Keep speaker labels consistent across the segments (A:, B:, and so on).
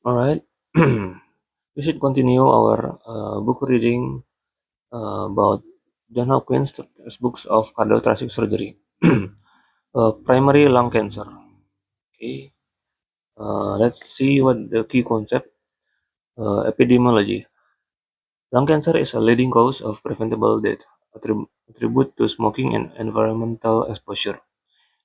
A: All right. We should continue our book reading about John Hopkins textbooks of cardiothoracic surgery. Primary lung cancer. Okay. Let's see what the key concept. Epidemiology. Lung cancer is a leading cause of preventable death, attributed to smoking and environmental exposure.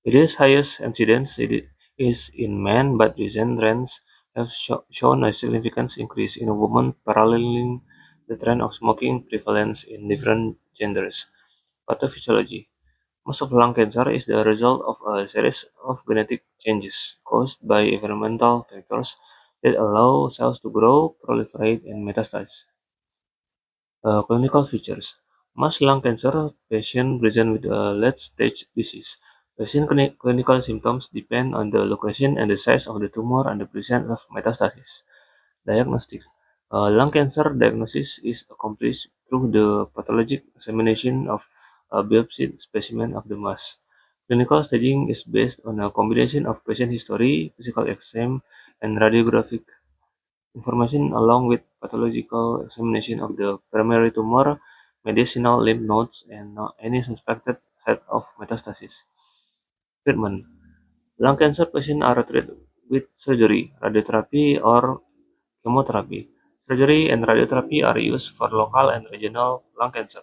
A: It is highest incidence it is in men, but recent trends have shown a significant increase in women, paralleling the trend of smoking prevalence in different genders. Pathophysiology. Most of lung cancer is the result of a series of genetic changes caused by environmental factors that allow cells to grow, proliferate, and metastasize. Clinical features. Most lung cancer patients present with a late-stage disease. Patient clinical symptoms depend on the location and the size of the tumor and the presence of metastasis. Diagnostic. Lung cancer diagnosis is accomplished through the pathologic examination of a biopsy specimen of the mass. Clinical staging is based on a combination of patient history, physical exam, and radiographic information along with pathological examination of the primary tumor, mediastinal lymph nodes, and any suspected site of metastasis. Treatment. Lung cancer patients are treated with surgery, radiotherapy, or chemotherapy. Surgery and radiotherapy are used for local and regional lung cancer.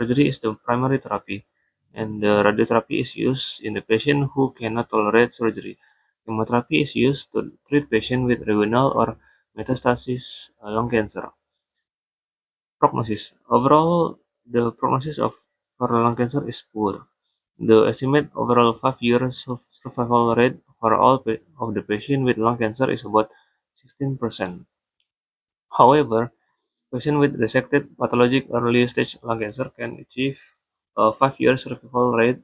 A: Surgery is the primary therapy, and the radiotherapy is used in the patient who cannot tolerate surgery. Chemotherapy is used to treat patients with regional or metastasis lung cancer. Prognosis. Overall, the prognosis of for lung cancer is poor. The estimate overall 5 years of survival rate for all of the patients with lung cancer is about 16%. However, patients with resected pathologic early stage lung cancer can achieve a 5 year survival rate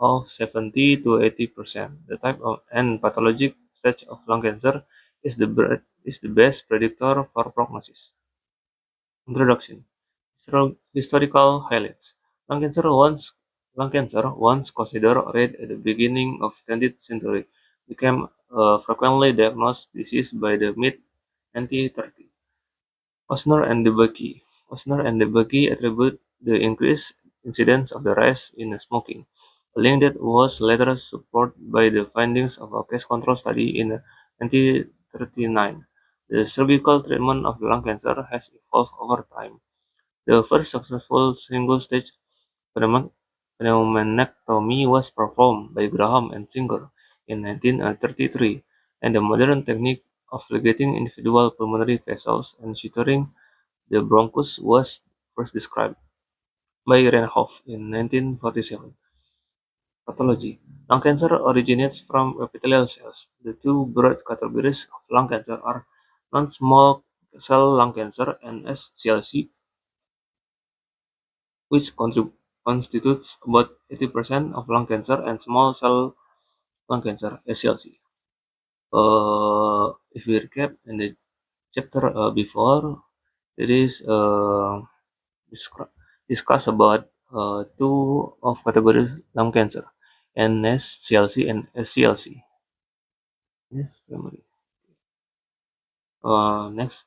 A: of 70 to 80%. The type of and pathologic stage of lung cancer is the best predictor for prognosis. Introduction. Historical highlights. Lung cancer once considered rare at the beginning of 20th century became a frequently diagnosed disease by the mid 1930s. Osner and DeBakey attribute the increased incidence of the rise in smoking, a link that was later supported by the findings of a case control study in 1939. The surgical treatment of lung cancer has evolved over time. The first successful single-stage pneumonectomy was performed by Graham and Singer in 1933, and the modern technique of ligating individual pulmonary vessels and suturing the bronchus was first described by Reinhoff in 1947. Pathology. Lung cancer originates from epithelial cells. The two broad categories of lung cancer are non-small cell lung cancer (NSCLC), which constitutes about 80% of lung cancer, and small cell lung cancer (SCLC). If we recap in the chapter before, it is discuss about two of categories lung cancer, NSCLC and SCLC. Yes, memory. Next,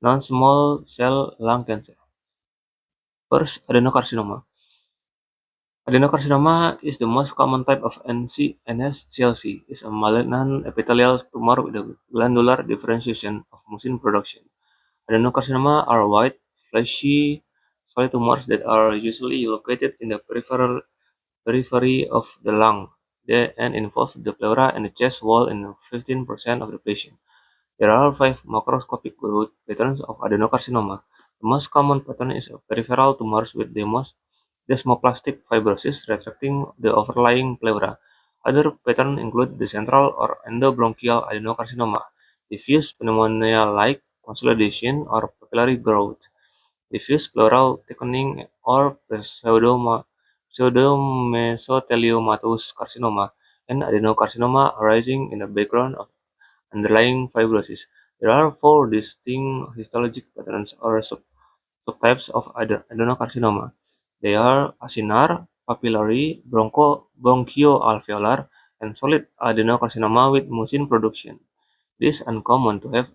A: non-small cell lung cancer. First, adenocarcinoma. Adenocarcinoma is the most common type of NSCLC. It's a malignant epithelial tumor with a glandular differentiation of mucin production. Adenocarcinoma are white, fleshy, solid tumors that are usually located in the periphery of the lung and involve the pleura and the chest wall in 15% of the patient. There are 5 macroscopic growth patterns of adenocarcinoma. The most common pattern is peripheral tumors with desmoplastic fibrosis retracting the overlying pleura. Other patterns include the central or endobronchial adenocarcinoma, diffuse pneumonia-like consolidation or papillary growth, diffuse pleural thickening or pseudomesotheliomatous carcinoma, and adenocarcinoma arising in the background of underlying fibrosis. There are 4 distinct histologic patterns or subtypes of adenocarcinoma. They are acinar, papillary, bronchioalveolar, and solid adenocarcinoma with mucin production. It is uncommon to have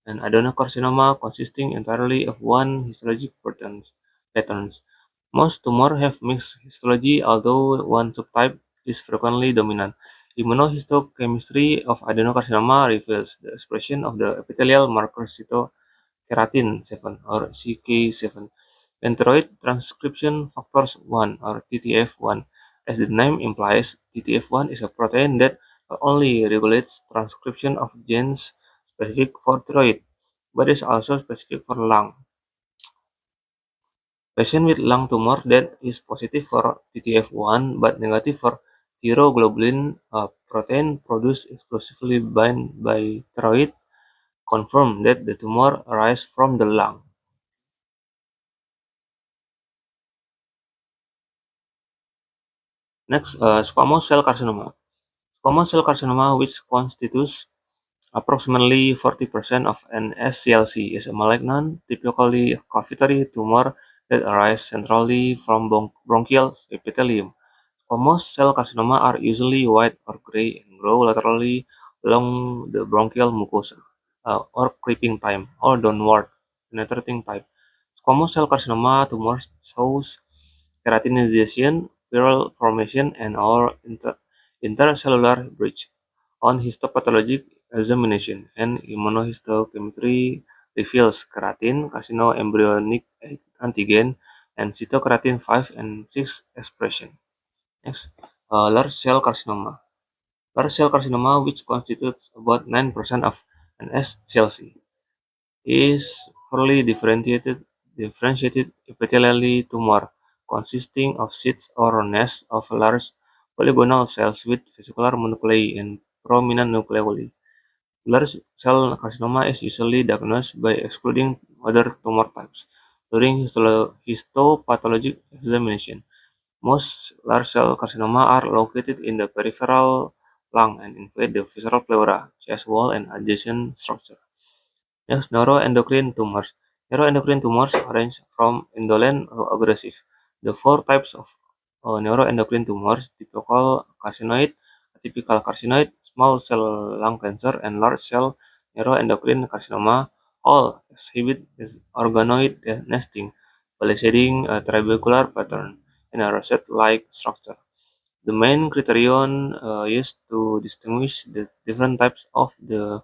A: an adenocarcinoma consisting entirely of one histologic patterns. Most tumors have mixed histology, although one subtype is frequently dominant. Immunohistochemistry of adenocarcinoma reveals the expression of the epithelial marker cytokeratin 7 or CK7 and thyroid transcription factors 1 or TTF1. As the name implies, TTF1 is a protein that not only regulates transcription of genes specific for thyroid, but is also specific for lung. Patient with lung tumor that is positive for TTF1 but negative for thyroglobulin, a protein produced exclusively by thyroid, confirm that the tumor arises from the lung. Next, squamous cell carcinoma. Squamous cell carcinoma, which constitutes approximately 40% of an SCLC, is a malignant, typically cavitary tumor that arises centrally from bronchial epithelium. Squamous cell carcinoma are usually white or gray and grow laterally along the bronchial mucosa, or creeping time, or downward penetrating type. Squamous cell carcinoma tumors shows keratinization, viral formation, and/or intercellular breach. On histopathologic examination and immunohistochemistry reveals keratin, carcinoembryonic antigen, and cytokeratin 5 and 6 expression. Next, large cell carcinoma. Large cell carcinoma, which constitutes about 9% of an SCLC, is poorly differentiated epithelially tumor consisting of sheets or nests of large polygonal cells with vesicular nuclei and prominent nucleoli. Large cell carcinoma is usually diagnosed by excluding other tumor types during histopathologic examination. Most large cell carcinoma are located in the peripheral lung and invade the visceral pleura, chest wall, and adjacent structure. Next, neuroendocrine tumors. Neuroendocrine tumors range from indolent to aggressive. The four types of neuroendocrine tumors, typical carcinoid, atypical carcinoid, small cell lung cancer, and large cell neuroendocrine carcinoma, all exhibit organoid nesting, palissading a trabecular pattern and a rosette-like structure. The main criterion used to distinguish the different types of the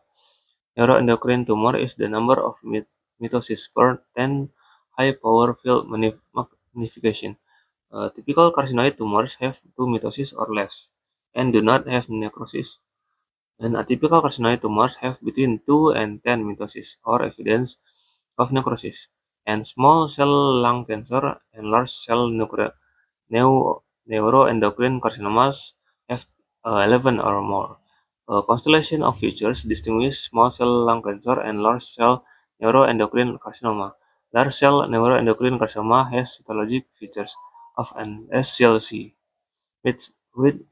A: neuroendocrine tumor is the number of mitosis per 10 high-power field magnification. Typical carcinoid tumors have 2 mitosis or less and do not have necrosis, and atypical carcinoid tumors have between 2 and 10 mitosis or evidence of necrosis, and small cell lung cancer and large cell neuroendocrine carcinomas have 11 or more. A constellation of features distinguish small cell lung cancer and large cell neuroendocrine carcinoma. Large cell neuroendocrine carcinoma has cytologic features of an SCLC with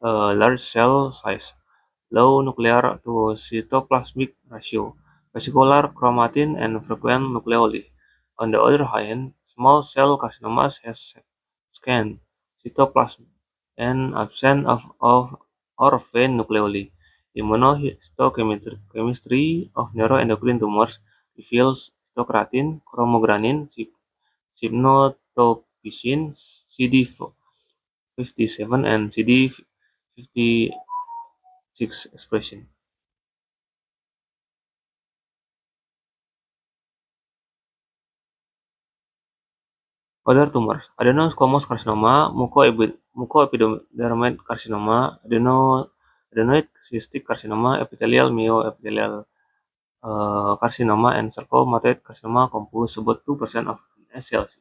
A: large cell size, low nuclear to cytoplasmic ratio, vesicular chromatin, and frequent nucleoli. On the other hand, small cell carcinomas has scant cytoplasm and absence of or faint nucleoli. Immunohistochemistry of neuroendocrine tumors reveals cytokeratin, chromogranin, synaptophysin, CD57, and CD56 expression. Other tumors: adenosquamous carcinoma, mucoepidermoid carcinoma, adenoid cystic carcinoma, epithelial myoepithelial carcinoma, and sarcomatoid carcinoma compose about 2% of SCLC.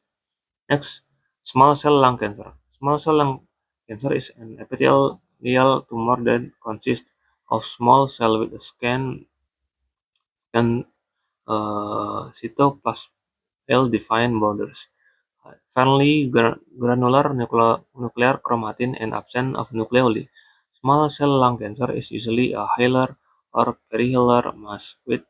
A: Next, small cell lung cancer. Small cell lung cancer is an epithelial tumor that consists of small cell with a scant cytoplasm well-defined borders, finely granular nuclear chromatin, and absence of nucleoli. Small cell lung cancer is usually a hilar or perihilar mass with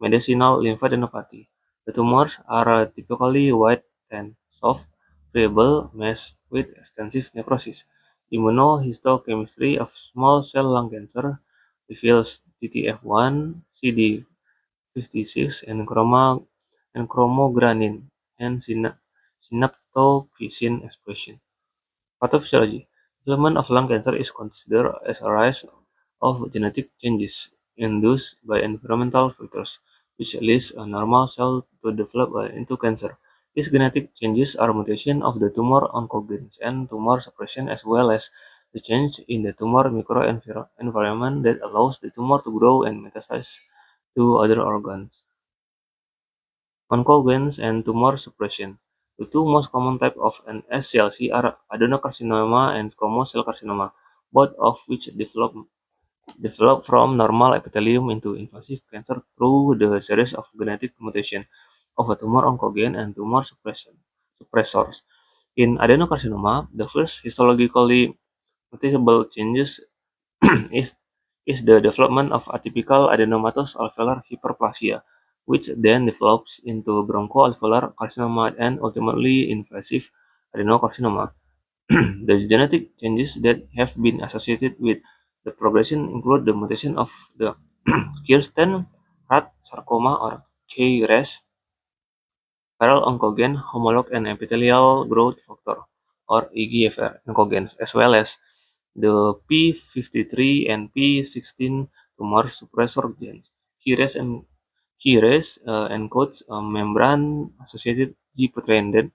A: mediastinal lymphadenopathy. The tumors are typically white and soft, friable mass with extensive necrosis. Immunohistochemistry of small cell lung cancer reveals TTF1, CD56, and chromogranin, and synaptophysin expression. Pathophysiology. Development of lung cancer is considered as a rise of genetic changes induced by environmental factors, which leads a normal cell to develop into cancer. These genetic changes are mutation of the tumor oncogenes and tumor suppression, as well as the change in the tumor microenvironment that allows the tumor to grow and metastasize to other organs. Oncogenes and tumor suppression. The two most common types of an SCLC are adenocarcinoma and squamous cell carcinoma, both of which develop from normal epithelium into invasive cancer through the series of genetic mutation of a tumor oncogene and tumor suppressors. In adenocarcinoma, the first histologically noticeable changes is, is the development of atypical adenomatous alveolar hyperplasia, which then develops into bronchoalveolar carcinoma and ultimately invasive adenocarcinoma. The genetic changes that have been associated with the progression include the mutation of the Kirsten-Rath sarcoma or KRAS, viral oncogene homolog and epithelial growth factor or EGFR oncogenes, as well as the p53 and p16 tumor suppressor genes. KRAS encodes a membrane-associated G protein that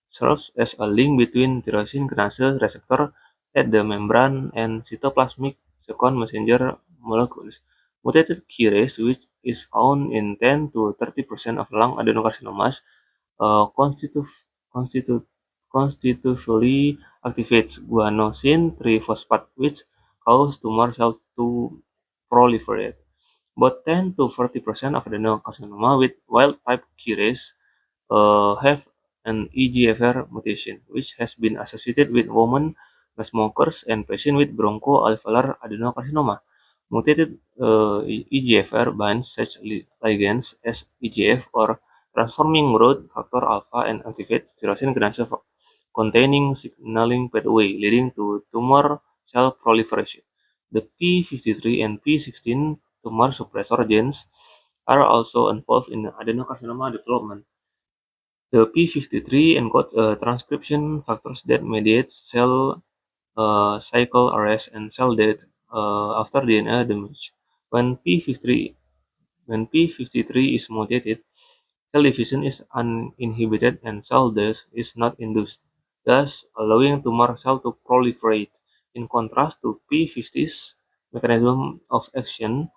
A: serves as a link between tyrosine kinase receptor at the membrane and cytoplasmic second messenger molecules. Mutated KRAS, which is found in 10 to 30% of lung adenocarcinomas, constitu- constitutively activates guanosine 3-phosphate, which causes tumor cells to proliferate. About 10 to 40% of adenocarcinoma with wild-type KRAS have an EGFR mutation, which has been associated with women, smokers, and patients with bronchoalveolar adenocarcinoma. Mutated EGFR binds such ligands as EGF or transforming growth factor alpha and activates tyrosine kinase containing signaling pathway, leading to tumor cell proliferation. The p53 and p16 tumor suppressor genes are also involved in adenocarcinoma development. The p53 encodes transcription factors that mediate cell cycle arrest and cell death after DNA damage. When p53 when p53 is mutated, cell division is uninhibited and cell death is not induced, thus allowing tumor cell to proliferate. In contrast to p50's mechanism of action,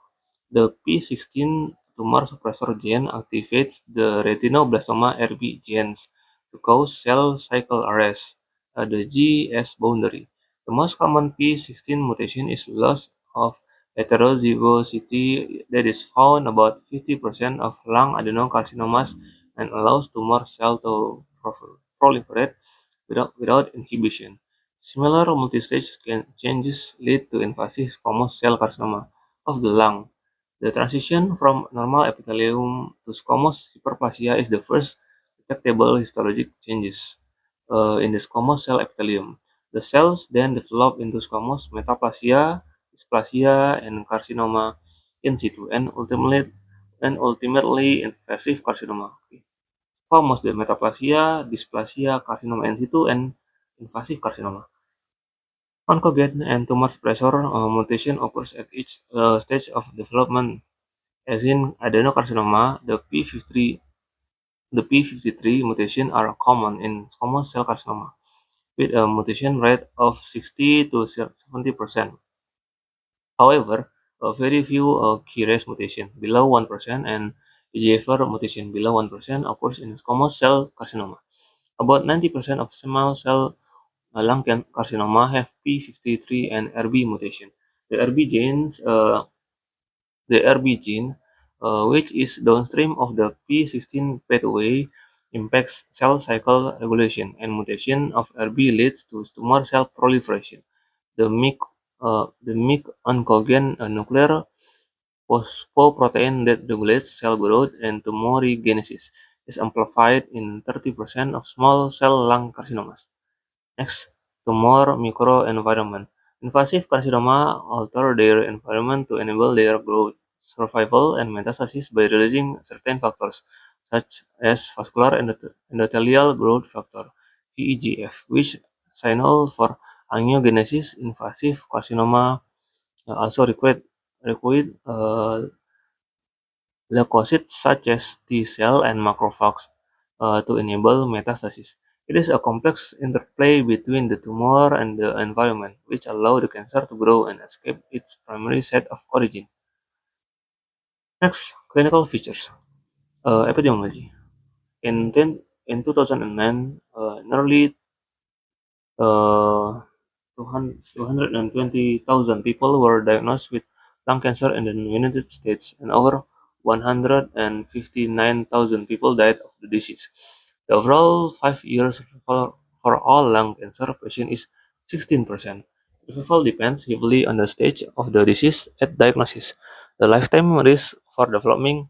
A: the p16 tumor suppressor gene activates the retinoblastoma RB genes to cause cell cycle arrest at the GS boundary. The most common p16 mutation is loss of heterozygosity that is found about 50% of lung adenocarcinomas and allows tumor cell to proliferate without inhibition. Similar multistage changes lead to invasive squamous cell carcinoma of the lung. The transition from normal epithelium to squamous hyperplasia is the first detectable histologic changes in the squamous cell epithelium. The cells then develop into squamous metaplasia, dysplasia, and carcinoma in situ, and ultimately invasive carcinoma. Squamous, the metaplasia, dysplasia, carcinoma in situ, and invasive carcinoma. Oncogene and tumor suppressor mutation occurs at each stage of development. As in adenocarcinoma, the p53 mutation are common in squamous cell carcinoma, with a mutation rate of 60 to 70%. However, very few KRAS mutation below 1% and EGFR mutation below 1% occurs in squamous cell carcinoma. About 90% of small cell lung carcinoma have p53 and RB mutation. The RB genes The Rb gene, which is downstream of the p16 pathway, impacts cell cycle regulation, and mutation of Rb leads to tumor cell proliferation. The MYC oncogene, a nuclear phosphoprotein that regulates cell growth and tumorigenesis, is amplified in 30% of small cell lung carcinomas. Next, tumor microenvironment. Invasive carcinoma alter their environment to enable their growth, survival, and metastasis by releasing certain factors, such as vascular endothelial growth factor (VEGF), which signal for angiogenesis. Invasive carcinoma also require leukocytes such as T cell and macrophages to enable metastasis. It is a complex interplay between the tumor and the environment, which allow the cancer to grow and escape its primary site of origin. Next, clinical features. Epidemiology. In 2009, nearly 220,000 people were diagnosed with lung cancer in the United States, and over 159,000 people died of the disease. The overall 5-year survival for all lung cancer patients is 16%. Survival depends heavily on the stage of the disease at diagnosis. The lifetime risk for developing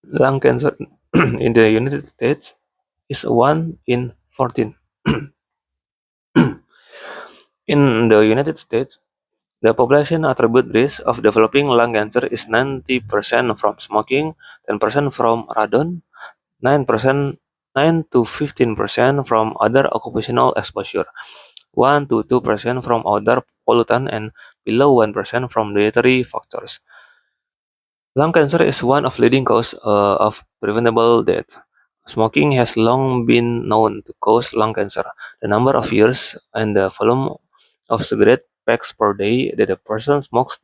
A: lung cancer in the United States is 1 in 14. In the United States, the population attribute risk of developing lung cancer is 90% from smoking, 10% from radon, 9% 9 to 15% from other occupational exposure, 1 to 2% from other pollutant, and below 1% from dietary factors. Lung cancer is one of leading cause of preventable death. Smoking has long been known to cause lung cancer. The number of years and the volume of cigarette packs per day that a person smokes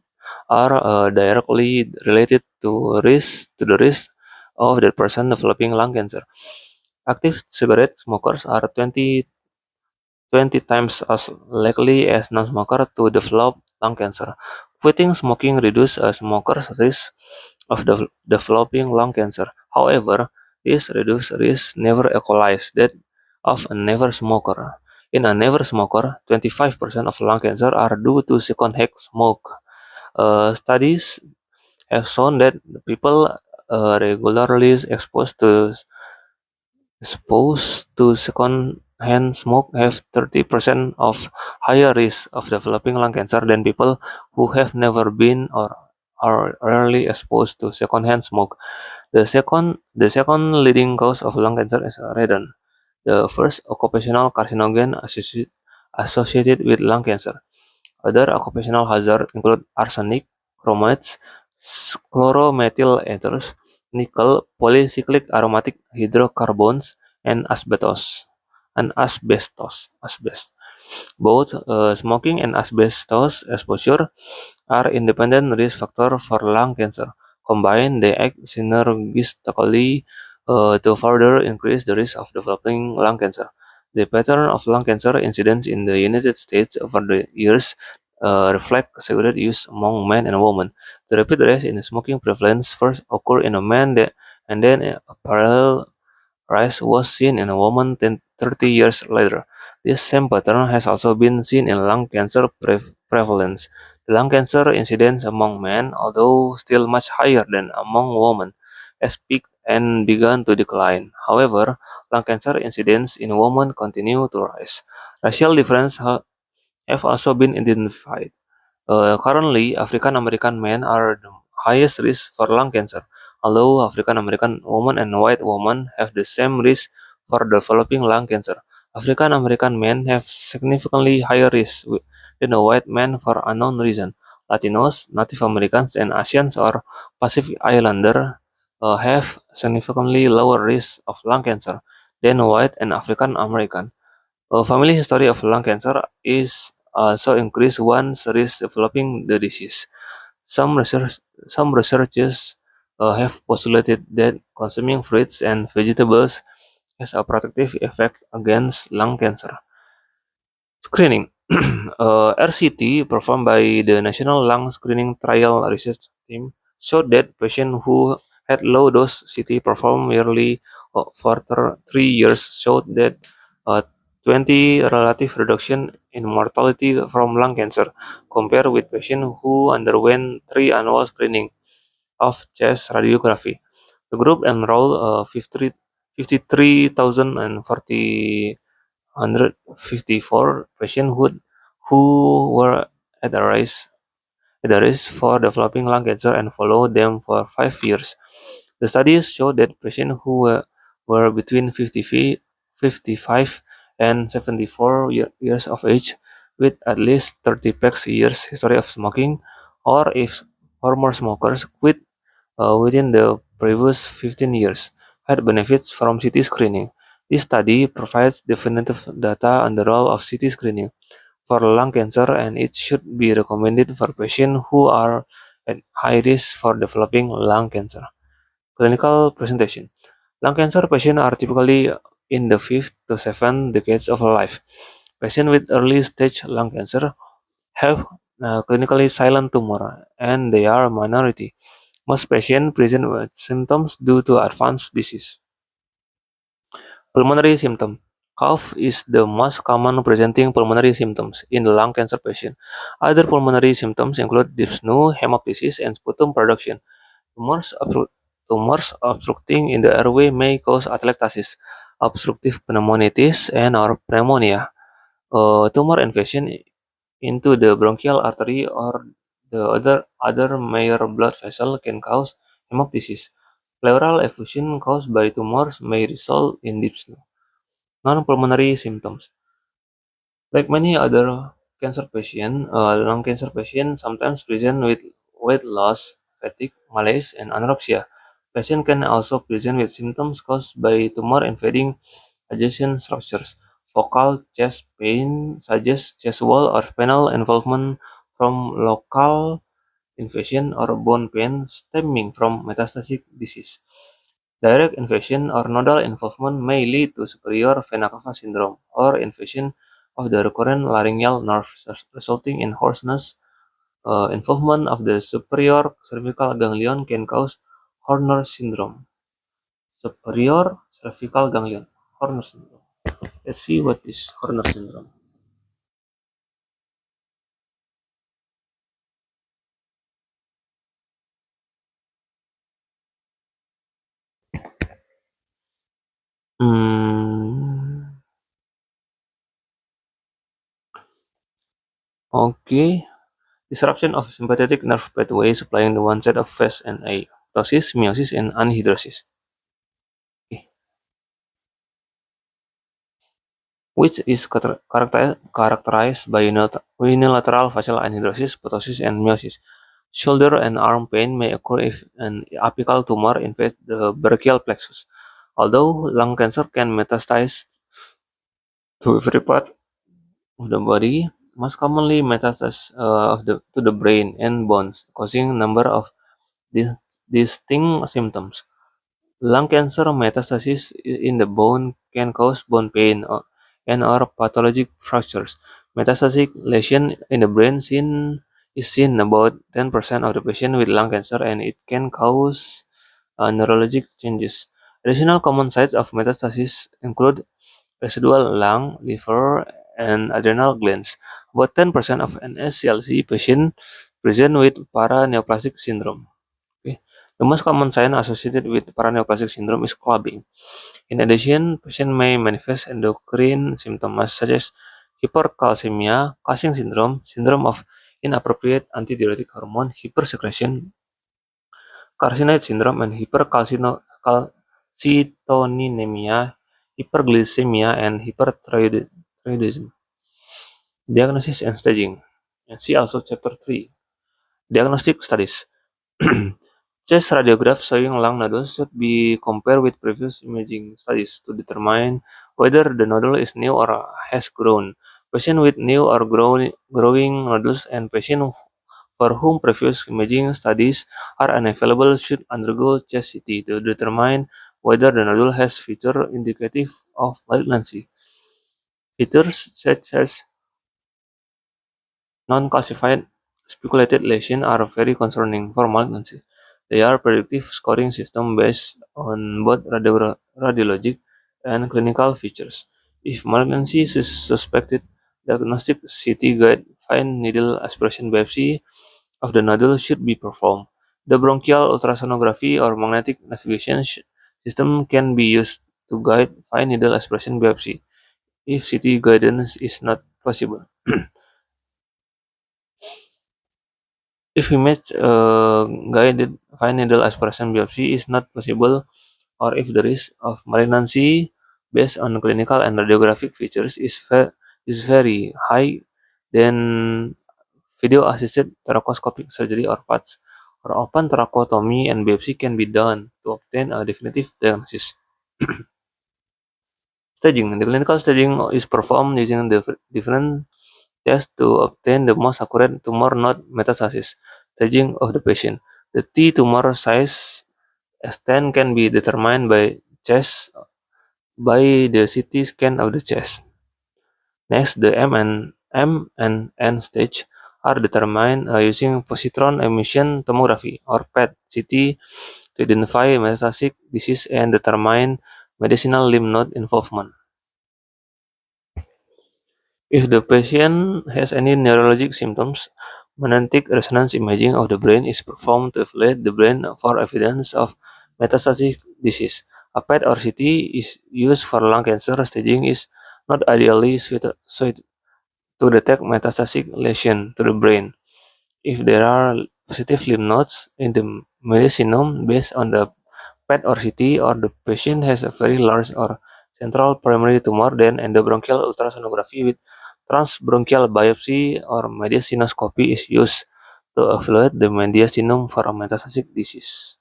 A: are directly related to the risk of that person developing lung cancer. Active cigarette smokers are 20 times as likely as non-smoker to develop lung cancer. Quitting smoking reduces a smoker's risk of developing lung cancer. However, this reduced risk never equalizes that of a never smoker. In a never smoker, 25% of lung cancer are due to secondhand smoke. Studies have shown that people regularly exposed to second-hand smoke have 30% of higher risk of developing lung cancer than people who have never been or are rarely exposed to second-hand smoke. The second leading cause of lung cancer is radon, the first occupational carcinogen associated with lung cancer. Other occupational hazards include arsenic, chromates, chloromethyl ethers, nickel, polycyclic aromatic hydrocarbons, and asbestos. Both smoking and asbestos exposure are independent risk factors for lung cancer. Combined, they act synergistically to further increase the risk of developing lung cancer. The pattern of lung cancer incidence in the United States over the years reflect cigarette use among men and women. The rapid rise in smoking prevalence first occurred in a man, and then a parallel rise was seen in a woman 30 years later. This same pattern has also been seen in lung cancer prevalence. The lung cancer incidence among men, although still much higher than among women, has peaked and begun to decline. However, lung cancer incidence in women continue to rise. Racial differences have also been identified. Currently, African American men are the highest risk for lung cancer, although African American women and white women have the same risk for developing lung cancer. African American men have significantly higher risk than the white men for unknown reason. Latinos, Native Americans, and Asians or Pacific Islander have significantly lower risk of lung cancer than white and African American. A family history of lung cancer is also increased once risk developing the disease. Some research, some researchers have postulated that consuming fruits and vegetables has a protective effect against lung cancer. Screening. RCT performed by the National Lung Screening Trial Research Team showed that patients who had low dose CT performed yearly for 3 years showed that 20 relative reduction in mortality from lung cancer compared with patients who underwent 3 annual screening of chest radiography. The group enrolled 53,040 154 patients who were at a risk for developing lung cancer and followed them for 5 years. The studies showed that patients who were between 55 and 74 years of age with at least 30 plus years history of smoking, or if former smokers quit within the previous 15 years, had benefits from CT screening. This study provides definitive data on the role of CT screening for lung cancer, and it should be recommended for patients who are at high risk for developing lung cancer. Clinical presentation. Lung cancer patients are typically in the 5th to 7th decades of life. Patients with early stage lung cancer have clinically silent tumor, and they are a minority. Most patients present with symptoms due to advanced disease. Pulmonary symptom. Cough is the most common presenting pulmonary symptoms in the lung cancer patient. Other pulmonary symptoms include dyspnea, hemoptysis, and sputum production. Tumors obstructing in the airway may cause atelectasis, obstructive pneumonitis, and or pneumonia. Tumor invasion into the bronchial artery or the other major blood vessel can cause hemoptysis. Pleural effusion caused by tumors may result in dyspnea. Non-pulmonary symptoms. Like many other cancer patients, lung cancer patients sometimes present with weight loss, fatigue, malaise, and anorexia. Patient can also present with symptoms caused by tumor invading adjacent structures. Focal chest pain suggests chest wall or spinal involvement from local invasion or bone pain stemming from metastatic disease. Direct invasion or nodal involvement may lead to superior vena cava syndrome or invasion of the recurrent laryngeal nerve, resulting in hoarseness. Involvement of the superior cervical ganglion can cause Horner syndrome. Superior cervical ganglion, Horner syndrome. Let's see what is Horner syndrome. Hmm, okay. Disruption of sympathetic nerve pathway supplying the one side of phase and A. Ptosis, meiosis, and anhidrosis. Okay. Which is characterized by unilateral facial anhidrosis, ptosis, and meiosis. Shoulder and arm pain may occur if an apical tumor invades the brachial plexus. Although lung cancer can metastasize to every part of the body, most commonly metastasize to the brain and bones, causing a number of dis- distinct symptoms. Lung cancer metastasis in the bone can cause bone pain and/or pathologic fractures. Metastatic lesion in the brain is seen about 10% of the patient with lung cancer, and it can cause neurologic changes. Additional common sites of metastasis include residual lung, liver, and adrenal glands. About 10% of NSCLC patients present with paraneoplastic syndrome. Okay. The most common sign associated with paraneoplastic syndrome is clubbing. In addition, patient may manifest endocrine symptoms such as hypercalcemia, Cushing syndrome, syndrome of inappropriate antidiuretic hormone, hypersecretion, carcinoid syndrome, and hypercalcitoninemia, hyperglycemia, and hyperthyroidism. Diagnosis and staging. And see also chapter 3. Diagnostic studies. Chest radiograph showing lung nodules should be compared with previous imaging studies to determine whether the nodule is new or has grown. Patients with new or growing nodules and patients for whom previous imaging studies are unavailable should undergo chest CT to determine whether the nodule has feature indicative of malignancy. Features such as non-calcified speculated lesions are very concerning for malignancy. They are predictive scoring system based on both radiologic and clinical features. If malignancy is suspected, diagnostic CT guide fine needle aspiration biopsy of the nodule should be performed. The bronchial ultrasonography or magnetic navigation system can be used to guide fine needle aspiration biopsy. if CT guidance is not possible. If image guided fine needle aspiration biopsy is not possible, or if the risk of malignancy based on clinical and radiographic features is very high, then video-assisted thoracoscopic surgery or VATS or open thoracotomy and biopsy can be done to obtain a definitive diagnosis. Staging. The clinical staging is performed using different tests to obtain the most accurate tumor node metastasis staging of the patient. The T tumor size extent can be determined by the CT scan of the chest. Next, the M and N stage are determined using positron emission tomography or PET-CT to identify metastatic disease and determine medicinal lymph node involvement. If the patient has any neurologic symptoms, magnetic resonance imaging of the brain is performed to evaluate the brain for evidence of metastatic disease. A PET or CT is used for lung cancer staging is not ideally suited to detect metastatic lesion to the brain. If there are positive lymph nodes in the mediastinum based on the PET or CT, or the patient has a very large or central primary tumor, then endobronchial ultrasonography with transbronchial biopsy or mediastinoscopy is used to evaluate the mediastinum for a metastatic disease.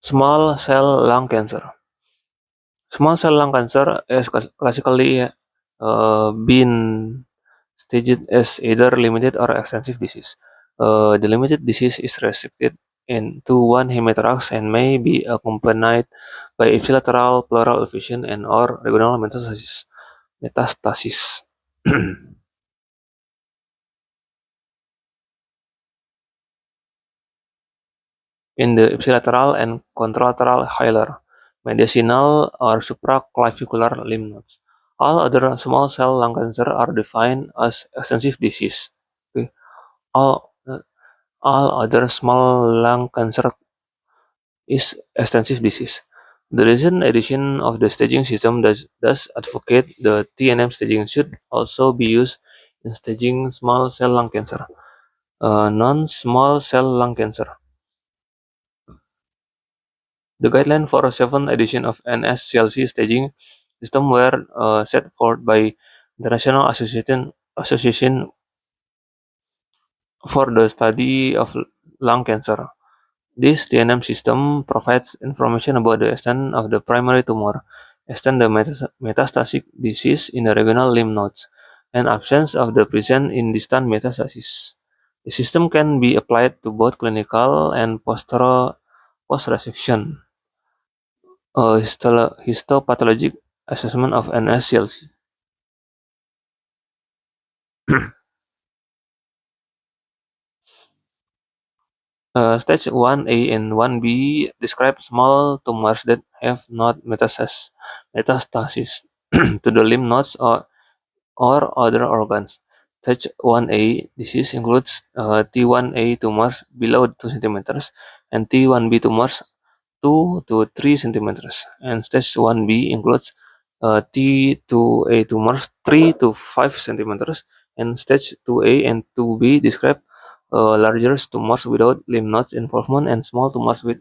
A: Small cell lung cancer. Small cell lung cancer is classically been staged as either limited or extensive disease. The limited disease is restricted to one hemithorax and may be accompanied by ipsilateral pleural effusion and or regional metastasis. In the ipsilateral and contralateral hilar, mediastinal or supraclavicular lymph nodes. All other small cell lung cancer are defined as extensive disease. Okay. All, uh, all other small lung cancer is extensive disease. The recent edition of the staging system does advocate the TNM staging should also be used in staging small cell lung cancer, non-small cell lung cancer. The guideline for a 7th edition of NSCLC staging system were set forth by International Association for the Study of Lung Cancer. This TNM system provides information about the extent of the primary tumor, extent the metastatic disease in the regional lymph nodes, and absence of the present in distant metastasis. The system can be applied to both clinical and post-resection histopathologic assessment of NSCLC. Stage 1A and 1B describe small tumors that have not metastasis to the lymph nodes or other organs. Stage 1A disease includes T1A tumors below 2 centimeters and T1B tumors 2 to 3 centimeters. And stage 1B includes T2A tumors 3 to 5 centimeters. And stage 2A and 2B describe larger tumors without lymph nodes involvement and small tumors with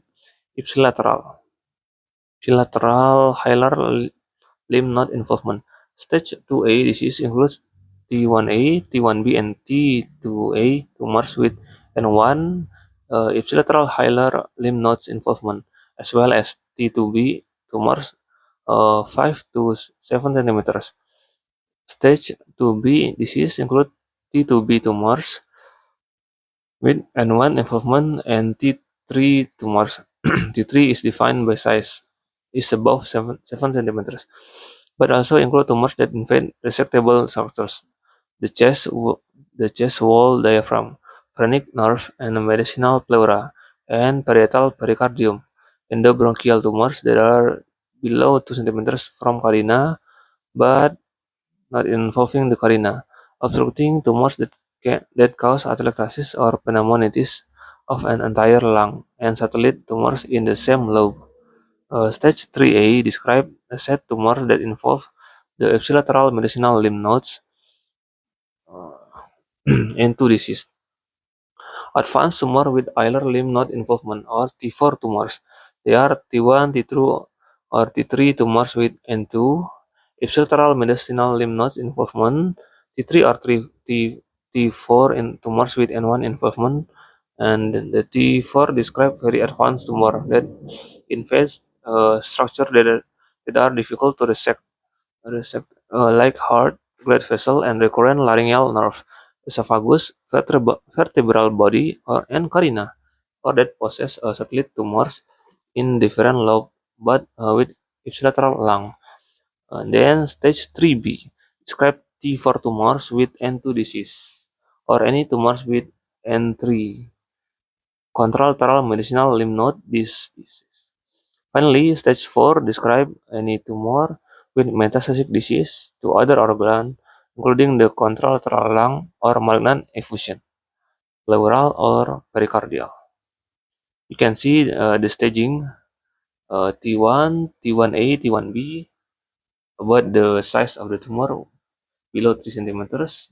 A: ipsilateral hilar lymph node involvement. Stage 2A disease includes T1A, T1B, and T2A tumors with N1 ipsilateral hilar lymph nodes involvement, as well as T2B tumors 5 to 7 centimeters. Stage 2B disease include T2B tumors with N1 involvement and T3 tumors. T3 is defined by size is above 7 centimeters. but also include tumors that invade resectable structures, the the chest wall diaphragm, phrenic nerve and mediastinal pleura, and parietal pericardium. Endobronchial tumors that are below 2 centimeters from carina, but not involving the carina. Obstructing tumors that cause atelectasis or pneumonitis of an entire lung, and satellite tumors in the same lobe. Stage 3A describe a set tumor that involve the ipsilateral mediastinal lymph nodes into disease. Advanced tumor with hilar lymph node involvement or T4 tumors. They are T1, T2, or T3 tumors with N2, ipsilateral mediastinal lymph nodes involvement, T3 or T4 in tumors with N1 involvement, and the T4 describe very advanced tumor that invades structure that are difficult to resect, like heart, blood vessel, and recurrent laryngeal nerve, esophagus, vertebral body, and carina, or that possess satellite tumors in different lobe, but with ipsilateral lung. Then stage 3B describe T4 tumors with N2 disease, or any tumors with N3 contralateral mediastinal lymph node disease. Finally, stage 4 describe any tumor with metastatic disease to other organ, including the contralateral lung or malignant effusion, pleural or pericardial. You can see the staging T1, T1A, T1B, about the size of the tumor below 3 centimeters,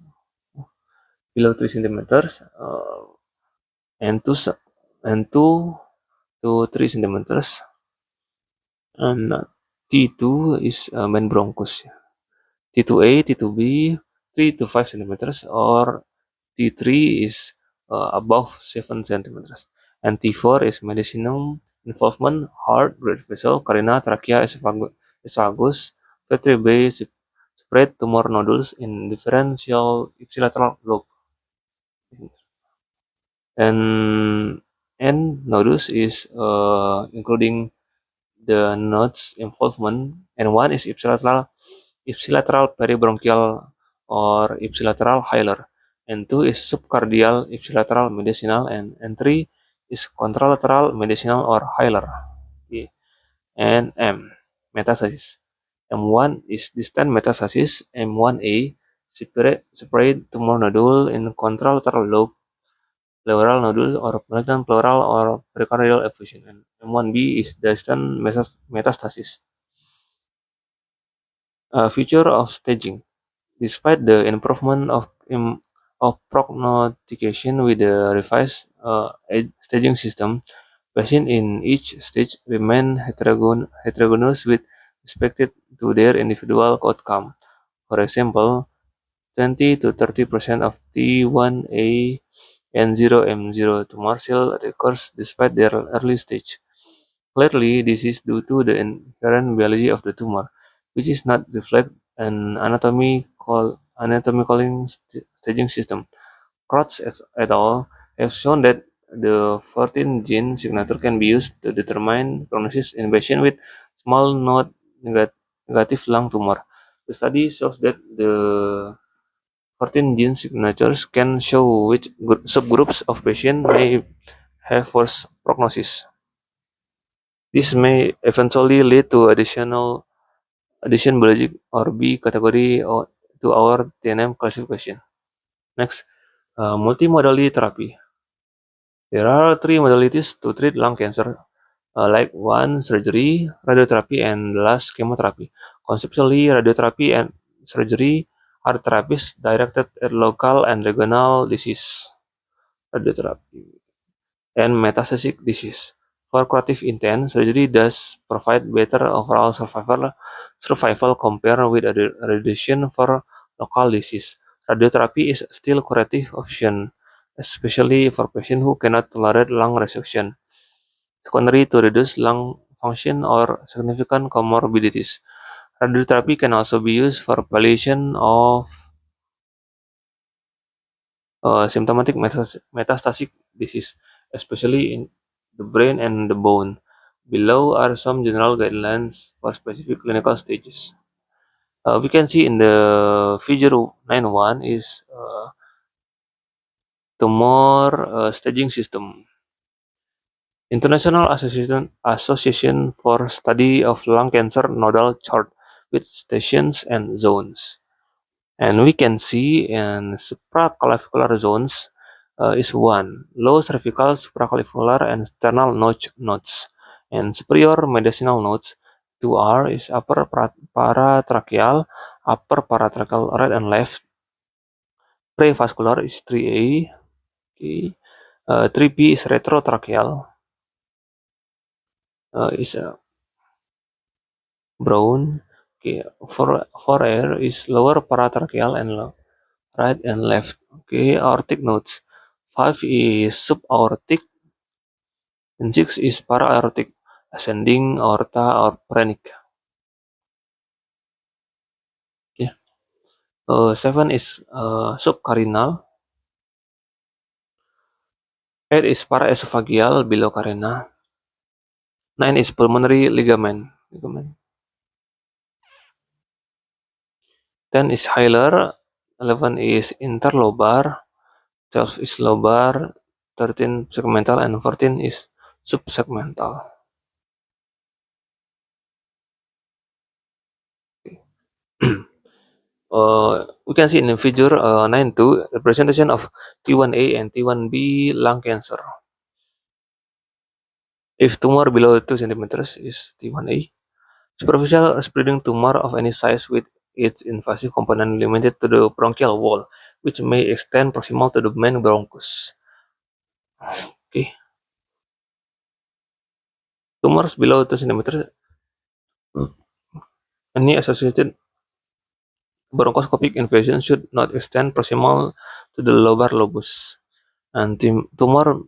A: and 2 to 3 centimeters, and T2 is main bronchus. T2A, T2B, 3 to 5 centimeters, or T3 is above 7 centimeters, and T4 is medicinal involvement, heart, blood vessel, carina, trachea, esophagus, vertebrae, spread tumor nodules in differential ipsilateral lobe, and nodules is including the nodes involvement, and one is ipsilateral peribronchial or ipsilateral hilar, and two is subcardial ipsilateral mediastinal, and three is contralateral mediastinal or hilar. And M metastasis. M1 is distant metastasis. M1A separate tumor nodule in contralateral lobe, pleural nodule or malignant pleural or pericardial effusion, and M1B is distant metastasis. Feature of staging. Despite the improvement of prognostication with the revised staging system, patients in each stage remain heterogeneous with respect to their individual outcome. For example, 20 to 30% of T1A and 0M0 tumor cell recurs despite their early stage. Clearly, this is due to the inherent biology of the tumor, which is not reflect an anatomical staging system. Krotz et al. Have shown that the 14 gene signature can be used to determine prognosis in patients with small node negative lung tumor. The study shows that the 14 gene signatures can show which subgroups of patients may have worse prognosis. This may eventually lead to addition biologic or B category to our TNM classification. Next, multimodality therapy. There are three modalities to treat lung cancer, like one surgery, radiotherapy, and last chemotherapy. Conceptually, radiotherapy and surgery are therapies directed at local and regional disease. Radiotherapy and metastatic disease. For curative intent, surgery does provide better overall survival compared with radiation for local disease. Radiotherapy is still curative option, especially for patients who cannot tolerate lung resection, secondary to reduce lung function or significant comorbidities. Radiotherapy can also be used for palliation of symptomatic metastatic disease, especially in the brain and the bone. Below are some general guidelines for specific clinical stages. We can see in the figure 9.1 is tumor staging system. International Association for Study of Lung Cancer nodal chart with stations and zones. And we can see in supraclavicular zones is 1, low cervical, supraclavicular, and sternal nodes. And superior mediastinal nodes 2R is upper paratracheal, upper paratracheal right and left. Prevascular is 3A, okay. 3B is retrotracheal, is brown. Okay, 4R is lower paratracheal and right and left. Okay, aortic nodes. 5 is subaortic and 6 is para-aortic, ascending aorta or phrenic. Okay. 7 is subcarinal. 8 is paraesophageal below carina. 9 is pulmonary ligament. 10 is hilar. 11 is interlobar. 12 is lobar. 13 segmental and 14 is subsegmental. We can see in the figure 9.2 representation of T1A and T1B lung cancer. If tumor below 2 centimeters is T1A, superficial spreading tumor of any size with its invasive component limited to the bronchial wall, which may extend proximal to the main bronchus. Okay. Tumors below 2 centimeters, any associated bronchoscopic invasion should not extend proximal to the lobar lobus. And tumor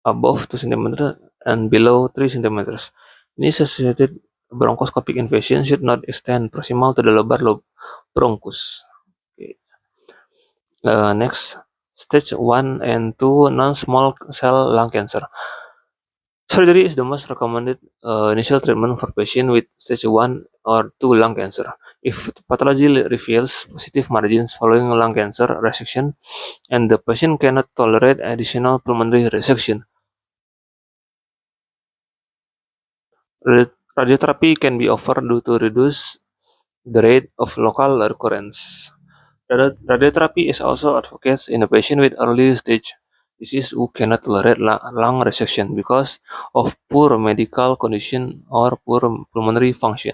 A: above 2 centimeters and below 3 centimeters. This associated bronchoscopic invasion should not extend proximal to the lobar lobe bronchus. Okay. Next, stage 1 and 2 non-small cell lung cancer. Surgery is the most recommended initial treatment for patients with stage 1 or 2 lung cancer. If pathology reveals positive margins following lung cancer resection and the patient cannot tolerate additional pulmonary resection, radiotherapy can be offered to reduce the rate of local recurrence. Radiotherapy is also advocated in a patient with early stage disease who cannot tolerate lung resection because of poor medical condition or poor pulmonary function.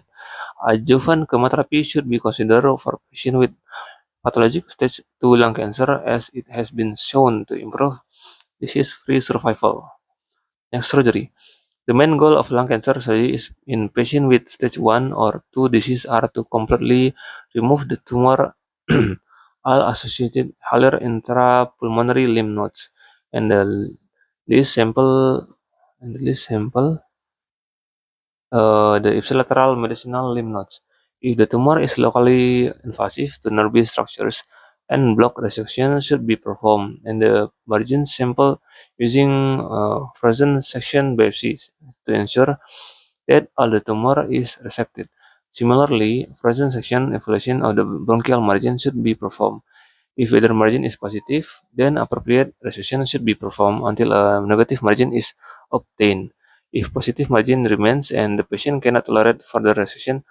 A: Adjuvant chemotherapy should be considered for patients with pathologic stage 2 lung cancer as it has been shown to improve disease-free survival. Next, surgery. The main goal of lung cancer surgery is in patients with stage 1 or 2 disease are to completely remove the tumor, all associated hilar intrapulmonary lymph nodes, and the least sample the ipsilateral mediastinal lymph nodes. If the tumor is locally invasive to nervous structures, and block resection should be performed, and the margin sample using frozen section biopsy to ensure that all the tumor is resected. Similarly, frozen section evaluation of the bronchial margin should be performed. If either margin is positive, then appropriate resection should be performed until a negative margin is obtained. If positive margin remains and the patient cannot tolerate further resection,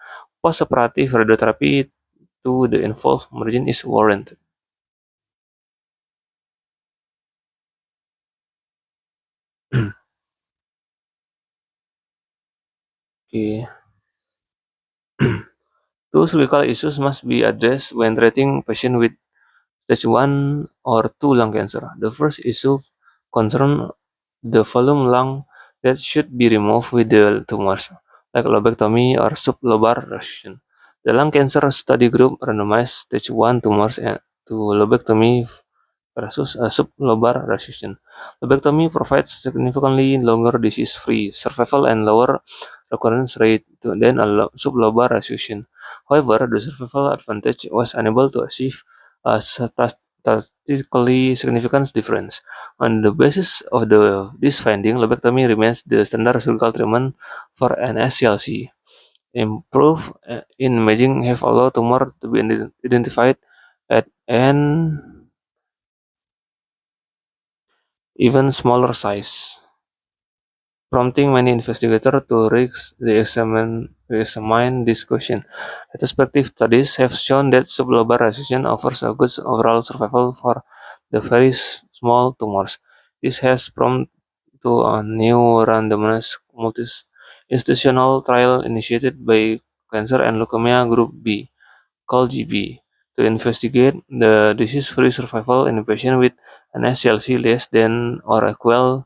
A: postoperative radiotherapy to the involved margin is warranted. Okay. Two surgical issues must be addressed when treating patient with stage 1 or 2 lung cancer. The first issue concerns the volume lung that should be removed with the tumors, like lobectomy or sublobar resection. The lung cancer study group randomized stage 1 tumors to lobectomy versus a sublobar resection. Lobectomy provides significantly longer disease-free survival and lower recurrence rate than a sublobar resection. However, the survival advantage was unable to achieve a statistically significant difference. On the basis of this finding, lobectomy remains the standard surgical treatment for NSCLC. improve in imaging have allowed tumor to be identified at an even smaller size, prompting many investigators to re-examine this question. Retrospective studies have shown that sublobar resection offers a good overall survival for the very small tumors. This has prompted to a new randomized multi-institutional trial initiated by Cancer and Leukemia Group B, called GB, to investigate the disease-free survival in a patient with an SCLC less than or equal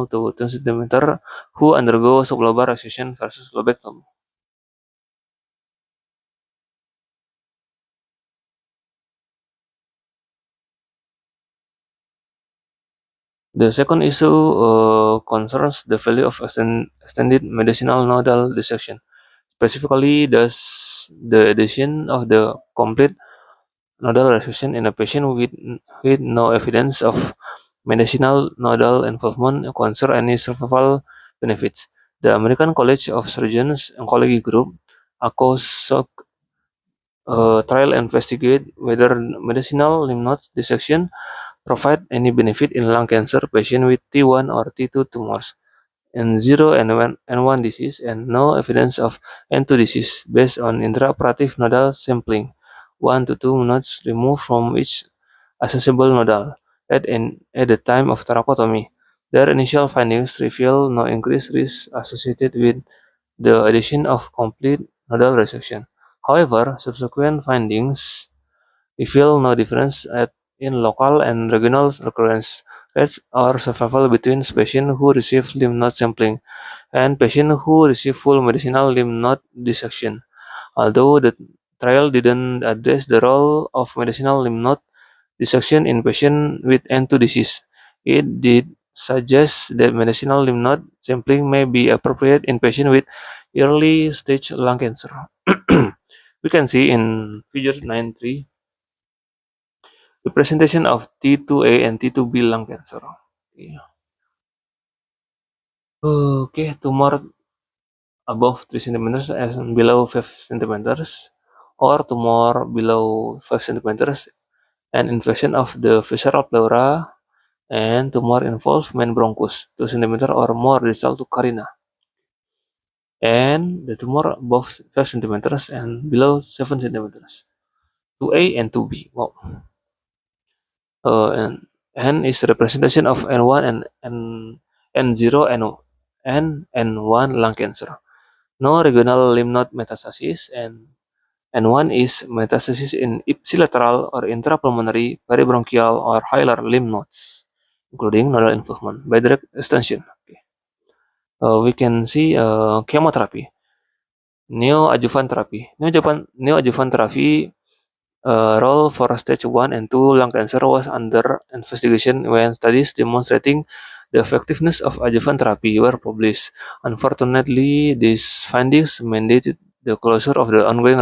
A: to 2 cm who undergo sublobar excision versus lobectomy. The second issue concerns the value of extended medicinal nodal dissection. Specifically, does the addition of the complete nodal resection in a patient with no evidence of medicinal nodal involvement confer any survival benefits? The American College of Surgeons Oncology Group, ACOSOC, trial investigate whether medicinal lymph node dissection provide any benefit in lung cancer patient with T1 or T2 tumors, N0 and N1 disease, and no evidence of N2 disease based on intraoperative nodal sampling, 1 to 2 nodes removed from each accessible nodal at the time of thoracotomy. Their initial findings reveal no increased risk associated with the addition of complete nodal resection. However, subsequent findings reveal no difference in local and regional recurrence rates or survival between patients who receive lymph node sampling and patients who receive full medicinal lymph node dissection. Although the trial didn't address the role of medicinal lymph node dissection in patients with N2 disease, it did suggest that medicinal lymph node sampling may be appropriate in patients with early stage lung cancer. We can see in figure 9.3 the presentation of T2A and T2B lung cancer. Okay, tumor above 3 centimeters and below 5 centimeters, or tumor below 5 centimeters, and infection of the visceral pleura, and tumor involves main bronchus 2 centimeter or more distal to carina, and the tumor above 5 centimeters and below 7 centimeters, 2A and 2B. Wow. And N is representation of N1 and N0 and N1 lung cancer. No regional lymph node metastasis, and N1 is metastasis in ipsilateral or intrapulmonary, peribronchial, or hilar lymph nodes, including nodal involvement by direct extension. Okay. We can see chemotherapy, neoadjuvant therapy. Neoadjuvant therapy role for stage 1 and 2 lung cancer was under investigation when studies demonstrating the effectiveness of adjuvant therapy were published. Unfortunately, these findings mandated the closure of the ongoing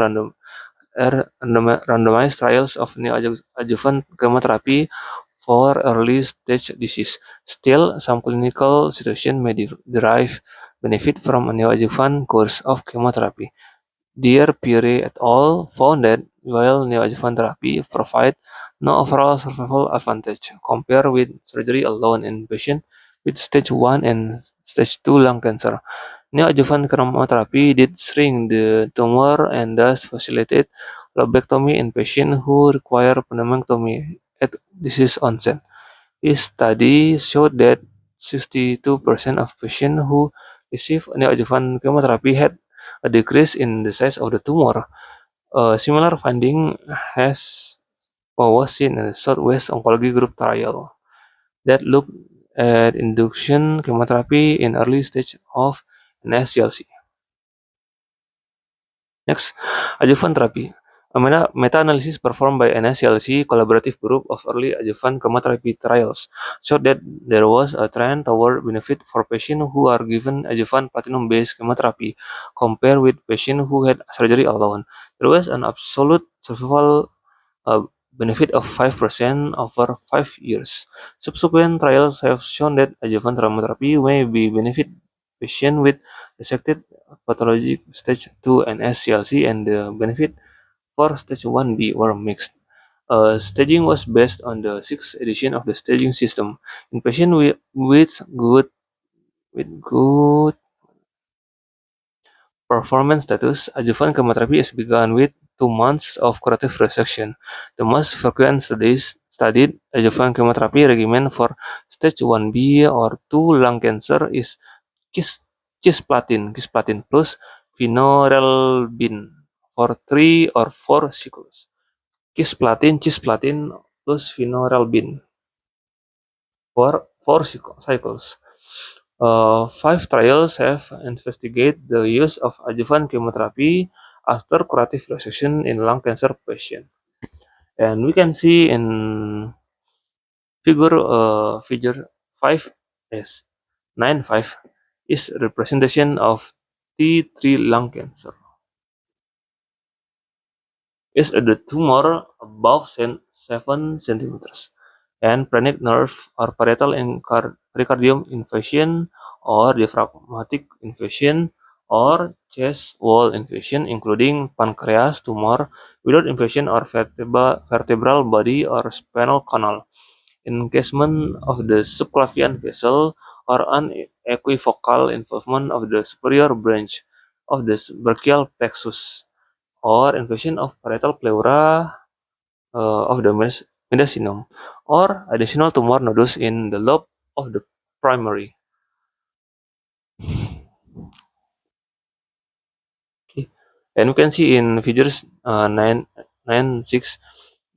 A: randomized trials of neoadjuvant chemotherapy for early stage disease. Still, some clinical situations may derive benefit from a neoadjuvant course of chemotherapy. Dear Pierre et al. Found that while neoadjuvant therapy provide no overall survival advantage compared with surgery alone in patients with stage 1 and stage 2 lung cancer, neoadjuvant chemotherapy did shrink the tumor and thus facilitate lobectomy in patients who require pneumotomy at disease onset. This study showed that 62% of patients who received neoadjuvant chemotherapy had a decrease in the size of the tumor. A similar finding was seen in the Southwest Oncology Group trial that looked at induction chemotherapy in early stage of NSCLC. Next, adjuvant therapy. A meta-analysis performed by NSCLC collaborative group of early adjuvant chemotherapy trials showed that there was a trend toward benefit for patients who are given adjuvant platinum-based chemotherapy compared with patients who had surgery alone. There was an absolute survival benefit of 5% over 5 years. Subsequent trials have shown that adjuvant chemotherapy may be patients with resected pathologic stage 2 and SCLC, and the benefit for stage 1B were mixed. Staging was based on the sixth edition of the staging system. In patients with good performance status, adjuvant chemotherapy is begun with 2 months of curative resection. The most frequent studied adjuvant chemotherapy regimen for stage 1B or 2 lung cancer is kis, cisplatin plus vinorelbine for 3 or 4 cycles. Cisplatin plus vinorelbine for 4 cycles. Five trials have investigated the use of adjuvant chemotherapy after curative resection in lung cancer patients. And we can see in figure 5 is 9.5 is representation of T3 lung cancer. Is the tumor above 7 centimeters and phrenic nerve or parietal pericardium invasion or diaphragmatic invasion or chest wall invasion, including pancreas tumor without invasion or vertebral body or spinal canal, encasement of the subclavian vessel or unequivocal involvement of the superior branch of the brachial plexus, or invasion of parietal pleura of the mediastinum, or additional tumor nodules in the lobe of the primary. Okay. And we can see in figures 9.6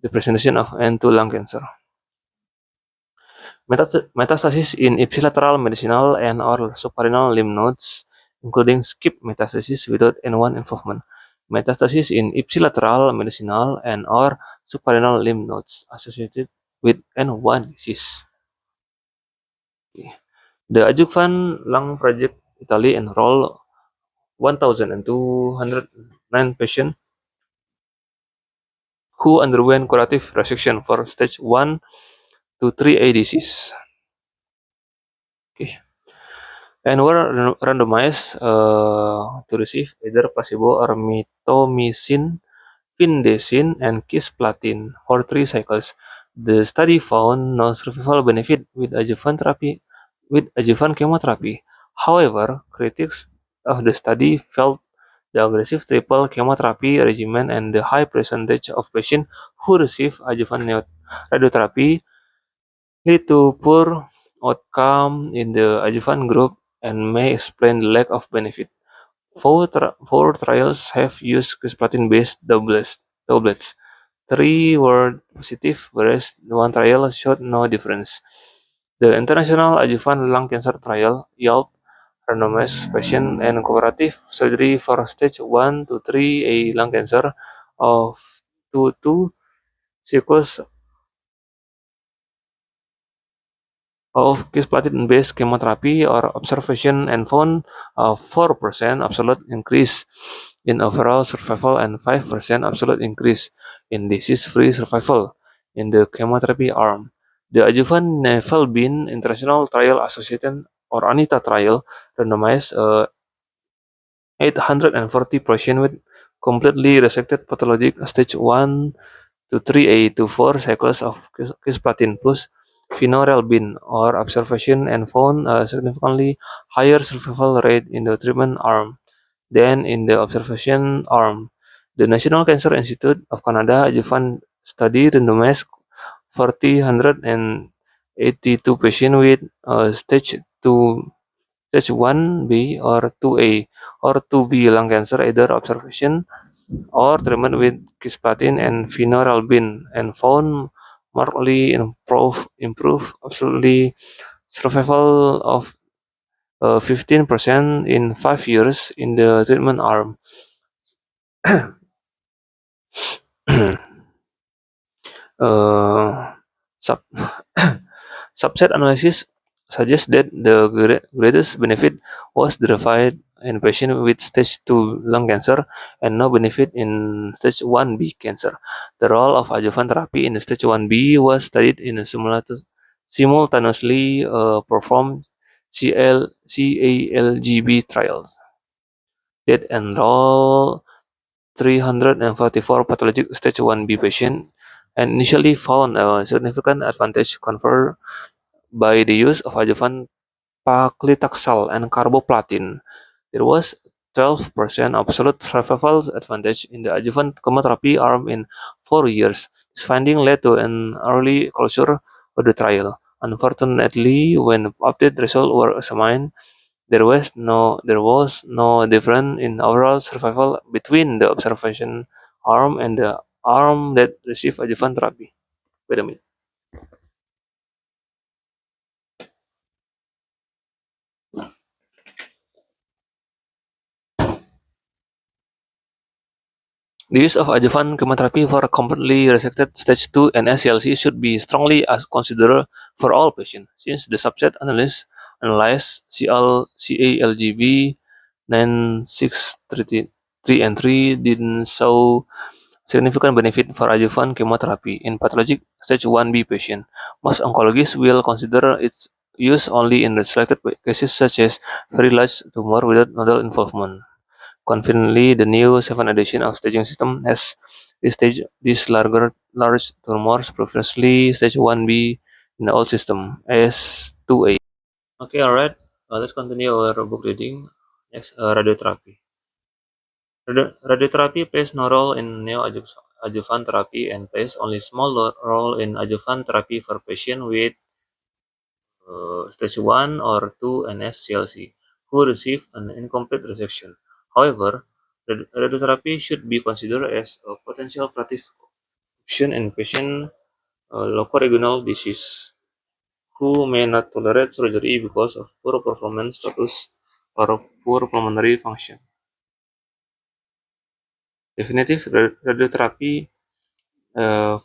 A: the presentation of N2 lung cancer. Metastasis in ipsilateral mediastinal and or supranal lymph nodes, including skip metastasis without N1 involvement. Metastasis in ipsilateral mediastinal and or supranal lymph nodes associated with N1 disease. Okay. The adjuvant lung project Italy enrolled 1,209 patients who underwent curative resection for stage 1 to 3A disease. Okay. And were randomized to receive either placebo or mitomycin, vindesin, and cisplatin for 3 cycles. The study found no survival benefit with adjuvant chemotherapy. However, critics of the study felt the aggressive triple chemotherapy regimen and the high percentage of patients who receive adjuvant radiotherapy lead to poor outcome in the adjuvant group and may explain the lack of benefit. Four trials have used cisplatin-based doublets. Three were positive, whereas one trial showed no difference. The International Adjuvant Lung Cancer Trial (IALT) randomized patients and cooperative surgery for stage 1 to 3A lung cancer of 2 cycles of cisplatin-based chemotherapy or observation and found a 4% absolute increase in overall survival and 5% absolute increase in disease-free survival in the chemotherapy arm. The adjuvant nefelbine International Trial Association or ANITA trial randomized 840 patients with completely resected pathologic stage 1 to 3A to 4 cycles of cisplatin plus vinorelbine or observation and found a significantly higher survival rate in the treatment arm than in the observation arm. The National Cancer Institute of Canada adjuvant study randomized 4,182 patients with stage 2, stage 1B or 2A or 2B lung cancer, either observation or treatment with cisplatin and vinorelbine, and found markedly improve absolutely survival of 15% in 5 years in the treatment arm. Sub Subset analysis suggests that the greatest benefit was derived in patients with stage 2 lung cancer and no benefit in stage 1B cancer. The role of adjuvant therapy in stage 1B was studied in a simultaneously performed CALGB trials that enroll 344 pathologic stage 1B patients and initially found a significant advantage conferred by the use of adjuvant paclitaxel and carboplatin. There was 12% absolute survival advantage in the adjuvant chemotherapy arm in 4 years. This finding led to an early closure of the trial. Unfortunately, when updated results were examined, there was no difference in overall survival between the observation arm and the arm that received adjuvant therapy. Wait a minute. The use of adjuvant chemotherapy for completely resected stage 2 and SCLC should be strongly considered for all patients, since the subset analyzed CALGB 9633 and 3 didn't show significant benefit for adjuvant chemotherapy in pathologic stage 1B patient. Most oncologists will consider its use only in the selected cases such as very large tumor without nodal involvement. Conveniently, the new 7th edition of staging system has staged these large tumors previously stage 1B in the old system as 2A. Okay, alright. Let's continue our book reading. Next, radiotherapy. Radiotherapy plays no role in neoadjuvant therapy and plays only small role in adjuvant therapy for patients with stage 1 or 2 NSCLC who receive an incomplete resection. However, radiotherapy should be considered as a potential curative option in patients locoregional disease who may not tolerate surgery because of poor performance status or poor pulmonary function. Definitive radiotherapy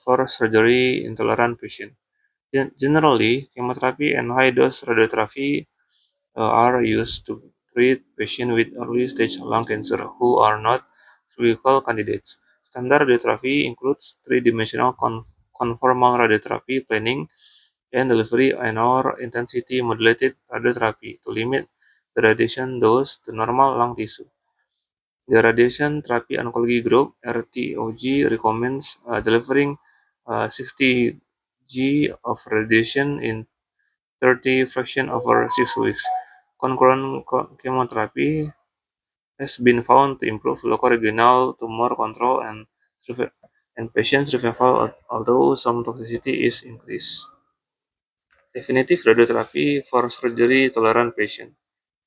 A: for surgery intolerant patients. Generally, chemotherapy and high-dose radiotherapy are used to treat patients with early-stage lung cancer who are not surgical candidates. Standard radiotherapy includes three-dimensional conformal radiotherapy planning and delivery and/or intensity-modulated radiotherapy to limit the radiation dose to normal lung tissue. The Radiation Therapy Oncology Group (RTOG) recommends delivering 60 g of radiation in 30 fractions over 6 weeks. Concurrent chemotherapy has been found to improve locoregional tumor control and patient survival, although some toxicity is increased. Definitive radiotherapy for surgery-tolerant patients.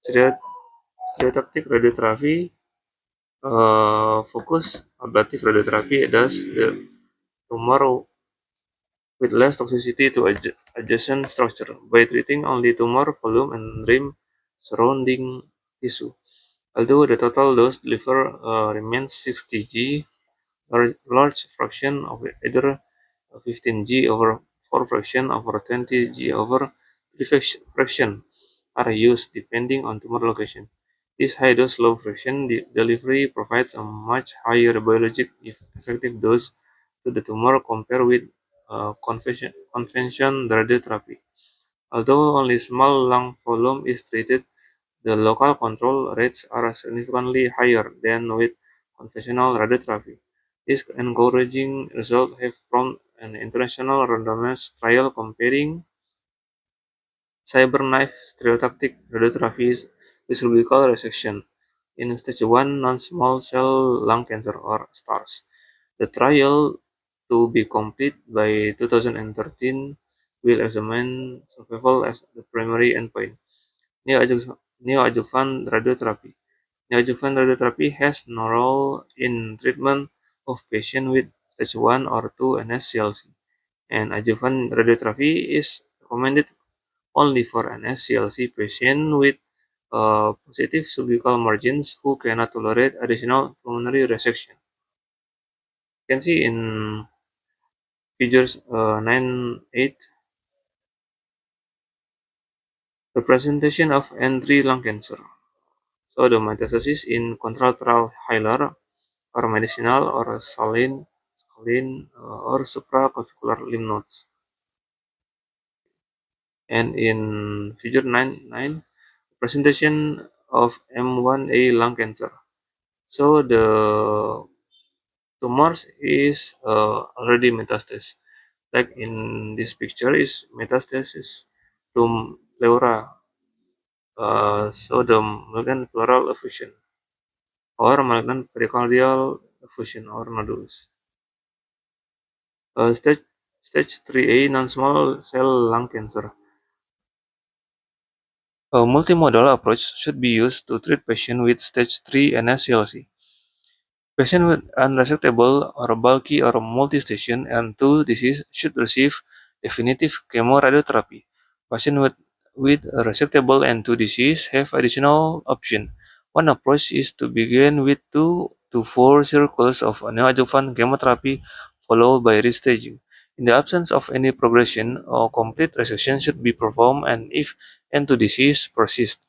A: Stereotactic radiotherapy focus ablative radiotherapy does the tumor with less toxicity to adjacent structure by treating only tumor volume and rim surrounding tissue. Although the total dose delivered remains 60 g, large fraction of either 15 g over 4 fraction over 20 g over 3 fraction are used depending on tumor location. This high-dose low fraction delivery provides a much higher biologic effective dose to the tumor compared with conventional radiotherapy. Although only small lung volume is treated, the local control rates are significantly higher than with conventional radiotherapy. These encouraging results have prompted an international randomized trial comparing CyberKnife stereotactic radiotherapy with surgical resection in stage 1 non-small cell lung cancer or STARS. The trial, to be complete by 2013, will examine survival as the primary endpoint. Neoadjuvant radiotherapy. Neoadjuvant radiotherapy has no role in treatment of patients with stage 1 or 2 NSCLC, and adjuvant radiotherapy is recommended only for an SCLC patient with positive surgical margins who cannot tolerate additional pulmonary resection. You can see in figures 9-8 representation of N3 lung cancer. So the metastasis in contralateral hilar or medicinal or saline or supraclavicular lymph nodes. And in figure 9, presentation of M1A lung cancer. So the tumors is already metastasis. Like in this picture is metastasis to pleura, so the malignant pleural effusion or malignant pericardial effusion or nodules. Stage 3A non-small cell lung cancer. A multimodal approach should be used to treat patients with stage 3 NSCLC. Patients with unresectable or bulky or multi-station N2 disease should receive definitive chemoradiotherapy. Patients with a resectable N2 disease have additional options. One approach is to begin with 2 to 4 cycles of neoadjuvant chemotherapy followed by restaging. In the absence of any progression, a complete resection should be performed, and if N2 disease persists,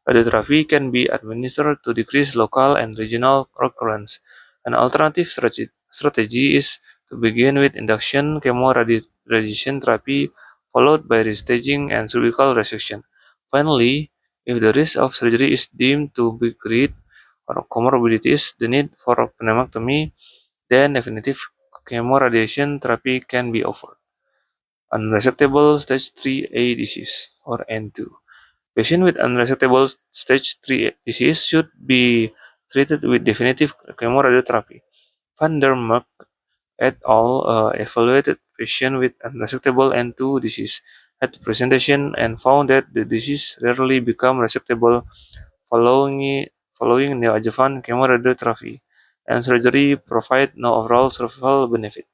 A: radiotherapy can be administered to decrease local and regional recurrence. An alternative strategy is to begin with induction chemoradiation therapy followed by restaging and surgical resection. Finally, if the risk of surgery is deemed to be great or comorbidities, the need for pneumotomy, then definitive chemoradiation therapy can be offered. Unresectable stage 3A disease or N2. Patients with unresectable stage 3 disease should be treated with definitive chemoradiotherapy. Van der Merk et al. Evaluated patients with unresectable N2 disease at presentation and found that the disease rarely become resectable following neoadjuvant chemoradiotherapy, and surgery provide no overall survival benefit.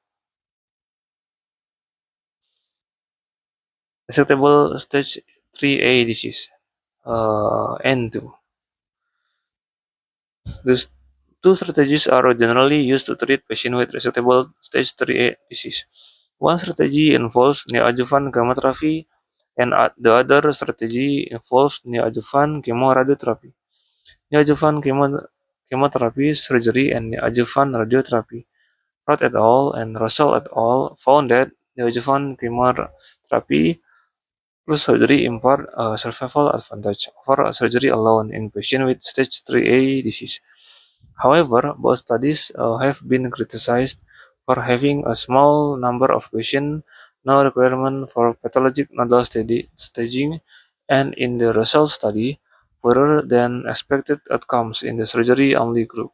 A: Resectable stage 3A disease N2. These two strategies are generally used to treat patients with resectable stage 3A disease. One strategy involves neoadjuvant chemotherapy, and the other strategy involves neoadjuvant chemoradiotherapy. Neoadjuvant chemotherapy surgery and neoadjuvant radiotherapy. Roth et al. And Russell et al. Found that neoadjuvant chemotherapy plus surgery impart a survival advantage over surgery alone in patients with stage 3A disease. However, both studies have been criticized for having a small number of patients, no requirement for pathologic nodal staging, and in the result study, poorer than expected outcomes in the surgery-only group.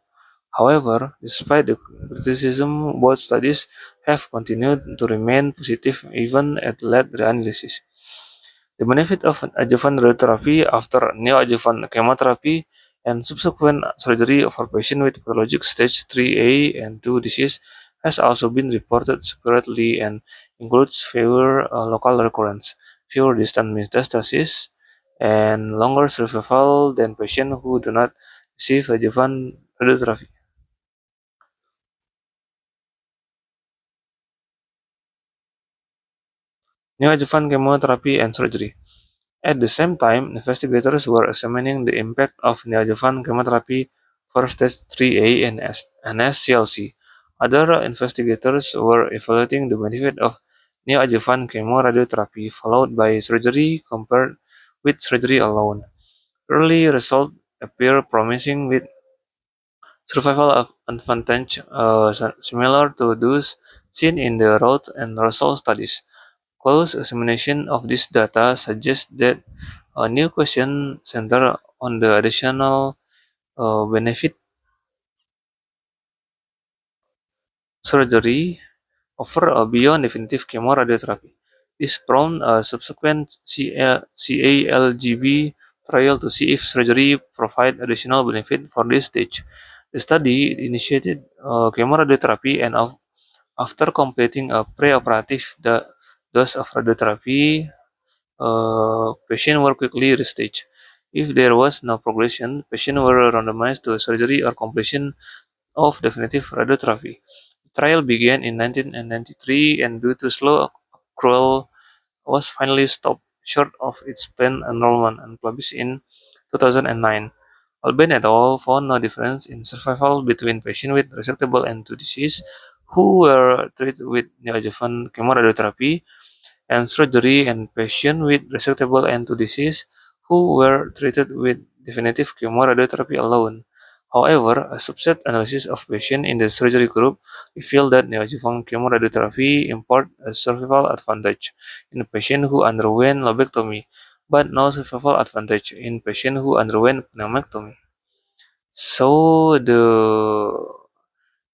A: However, despite the criticism, both studies have continued to remain positive even at late analysis. The benefit of adjuvant radiotherapy after neoadjuvant chemotherapy and subsequent surgery for patients with pathologic stage 3A and 2 disease has also been reported separately and includes fewer local recurrence, fewer distant metastases, and longer survival than patients who do not receive adjuvant radiotherapy. Neoadjuvant chemotherapy and surgery. At the same time, investigators were examining the impact of neoadjuvant chemotherapy for stage 3A and NSCLC. Other investigators were evaluating the benefit of neoadjuvant chemoradiotherapy followed by surgery compared with surgery alone. Early results appear promising with survival of advantage similar to those seen in the Roth and Russell studies. Close examination of this data suggests that a new question center on the additional benefit surgery over beyond definitive chemoradiotherapy. This prompted a subsequent CALGB trial to see if surgery provide additional benefit for this stage. The study initiated chemoradiotherapy, and after completing a preoperative dose of radiotherapy, patients were quickly restaged. If there was no progression, patients were randomized to surgery or completion of definitive radiotherapy. The trial began in 1993 and due to slow accrual was finally stopped short of its planned enrollment and published in 2009. Albin et al. Found no difference in survival between patients with resectable N2 disease who were treated with neoadjuvant chemoradiotherapy and surgery and patients with resectable N2 disease who were treated with definitive chemoradiotherapy alone. However, a subset analysis of patients in the surgery group revealed that neoadjuvant chemoradiotherapy imparted a survival advantage in patients who underwent lobectomy, but no survival advantage in patients who underwent pneumectomy. So the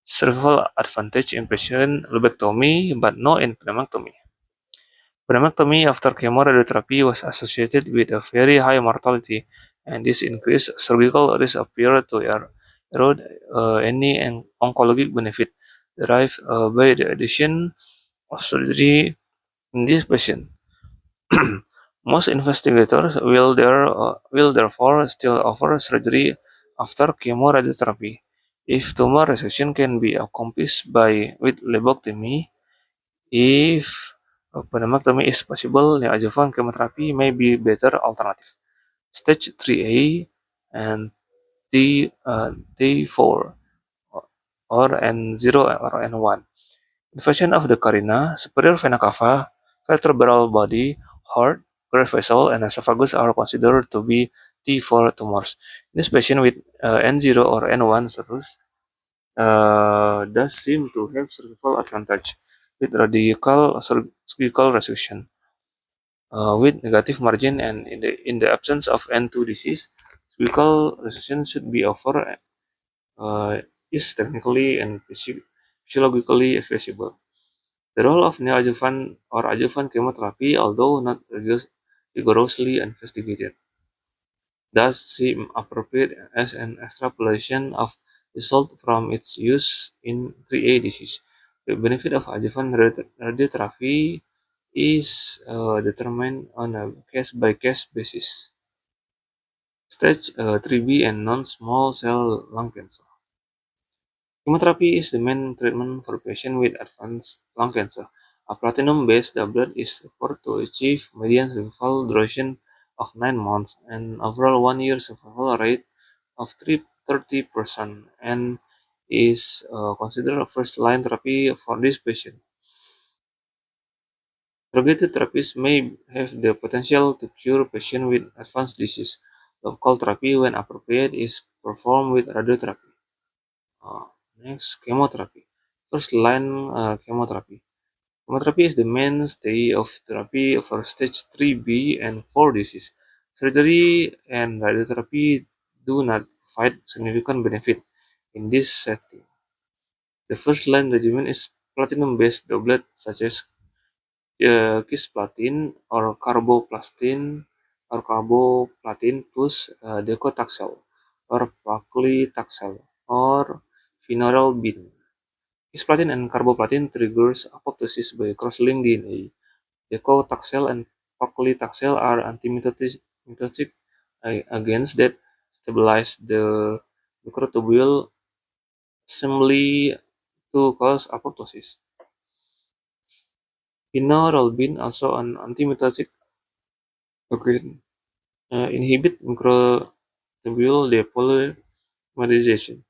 A: survival advantage in patient lobectomy, but no in pneumectomy. Pneumectomy after chemoradiotherapy was associated with a very high mortality, and this increased surgical risk appeared to erode any oncologic benefit derived by the addition of surgery in this patient. Most investigators will therefore still offer surgery after chemoradiotherapy. If tumor resection can be accomplished by with lobotomy, if pneumotomy is possible, neoadjuvant chemotherapy may be better alternative. Stage 3A and T4 or N0 or N1. Invasion of the carina, superior vena cava, vertebral body, heart, great vessel, and esophagus are considered to be T4 tumors. In this patient with N0 or N1 status, does seem to have survival advantage with radical surgical resection. With negative margin and in the absence of N2 disease, surgical resection should be offered is technically and physiologically feasible. The role of neoadjuvant or adjuvant chemotherapy, although not rigorously investigated, does seem appropriate as an extrapolation of result from its use in 3A disease. The benefit of adjuvant radiotherapy is determined on a case-by-case basis. Stage 3B and non-small cell lung cancer. Chemotherapy is the main treatment for patients with advanced lung cancer. A platinum-based doublet is reported to achieve median survival duration of 9 months and overall 1-year survival rate of 30% and is considered a first-line therapy for this patient. Targeted therapies may have the potential to cure patients with advanced disease. Local therapy, when appropriate, is performed with radiotherapy. Uh, Next, chemotherapy. First line chemotherapy. Chemotherapy is the mainstay of therapy for stage 3B and 4 disease. Surgery and radiotherapy do not provide significant benefit in this setting. The first line regimen is platinum-based doublet such as cisplatin or carboplatin plus docetaxel or paclitaxel or vinorelbine. Cisplatin and carboplatin triggers apoptosis by cross-linked DNA. Docetaxel and paclitaxel are antimitotic agents that stabilize the microtubule assembly to cause apoptosis. Vinorelbine, also an antimitotic agent, inhibit microtubule depolymerization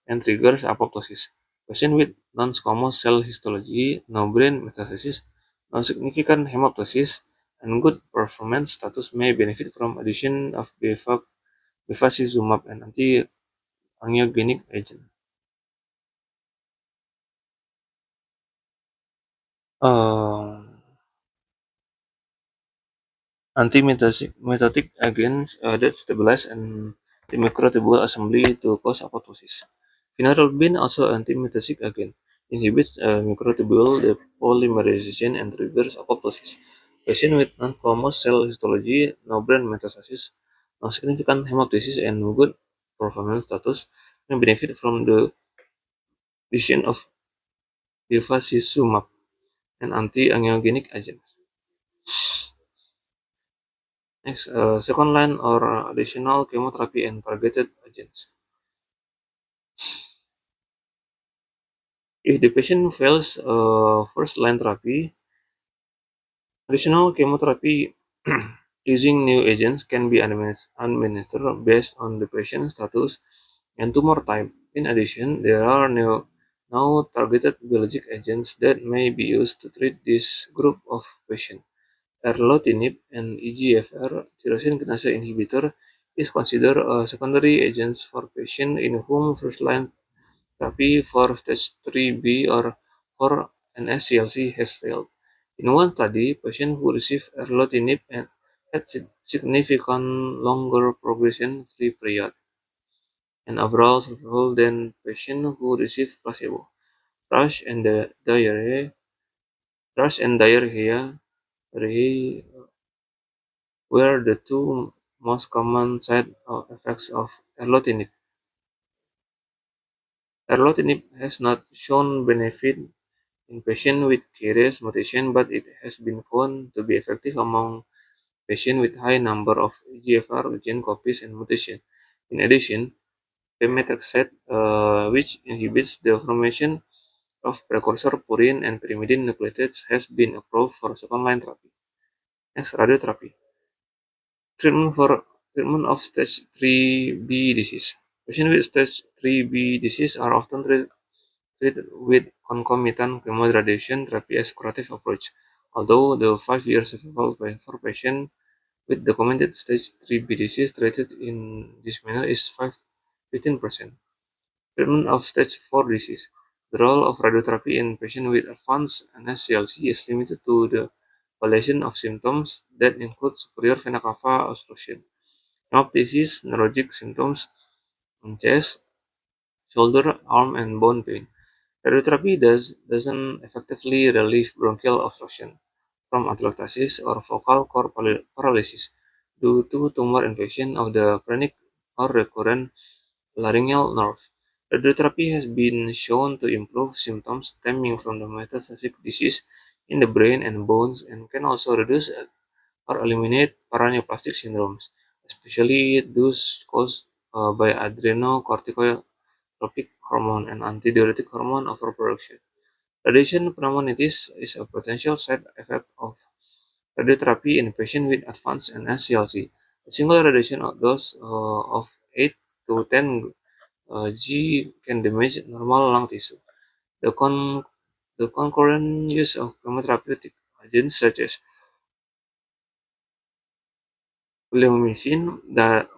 A: and triggers apoptosis. Patients with non-squamous cell histology, no brain metastasis, no significant hemoptysis, and good performance status may benefit from addition of bevacizumab, an anti-angiogenic agent. Uh, Antimitotic agents that stabilize and the microtubule assembly to cause apoptosis. Vinorelbine, also antimitotic agent, inhibits microtubule depolymerization and triggers apoptosis. Patients with non-squamous cell histology, no brain metastasis, no significant hemoptysis, and good performance status may benefit from the addition of bevacizumab, an anti-angiogenic agent. Next, second line or additional chemotherapy and targeted agents. If the patient fails first line therapy, additional chemotherapy using new agents can be administered based on the patient status and tumor type. In addition, there are now targeted biologic agents that may be used to treat this group of patients. erlotinib, an EGFR tyrosine kinase inhibitor, is considered a secondary agent for patients in whom first-line therapy for stage 3B or for NSCLC has failed. In one study, patients who received erlotinib and had significant longer progression-free period and overall survival than patients who received placebo. Rash and diarrhea were the two most common side effects of erlotinib. Erlotinib has not shown benefit in patients with KRAS mutation, but it has been found to be effective among patients with high number of EGFR gene copies and mutations. In addition, pemetrexed, which inhibits the formation of precursor purine and pyrimidine nucleotides, has been approved for second-line therapy. Next, radiotherapy. Treatment for treatment of stage 3B disease. Patients with stage 3B disease are often treated with concomitant chemoradiation therapy as curative approach, although the 5-year survival for patients with documented stage 3B disease treated in this manner is 15%. Treatment of stage 4 disease. The role of radiotherapy in patients with advanced NSCLC is limited to the palliation of symptoms that include superior vena cava obstruction, hemoptysis, neurologic symptoms, chest, shoulder, arm, and bone pain. Radiotherapy doesn't effectively relieve bronchial obstruction from atelectasis or vocal cord paralysis due to tumor invasion of the chronic or recurrent laryngeal nerve. Radiotherapy has been shown to improve symptoms stemming from the metastatic disease in the brain and bones and can also reduce or eliminate paraneoplastic syndromes, especially those caused by adrenocorticotropic hormone and antidiuretic hormone overproduction. Radiation pneumonitis is a potential side effect of radiotherapy in patients with advanced NSCLC. A single radiation dose of 8 to 10 G can damage normal lung tissue. The, con- the concurrent use of chemotherapeutic agents such as bleomycin,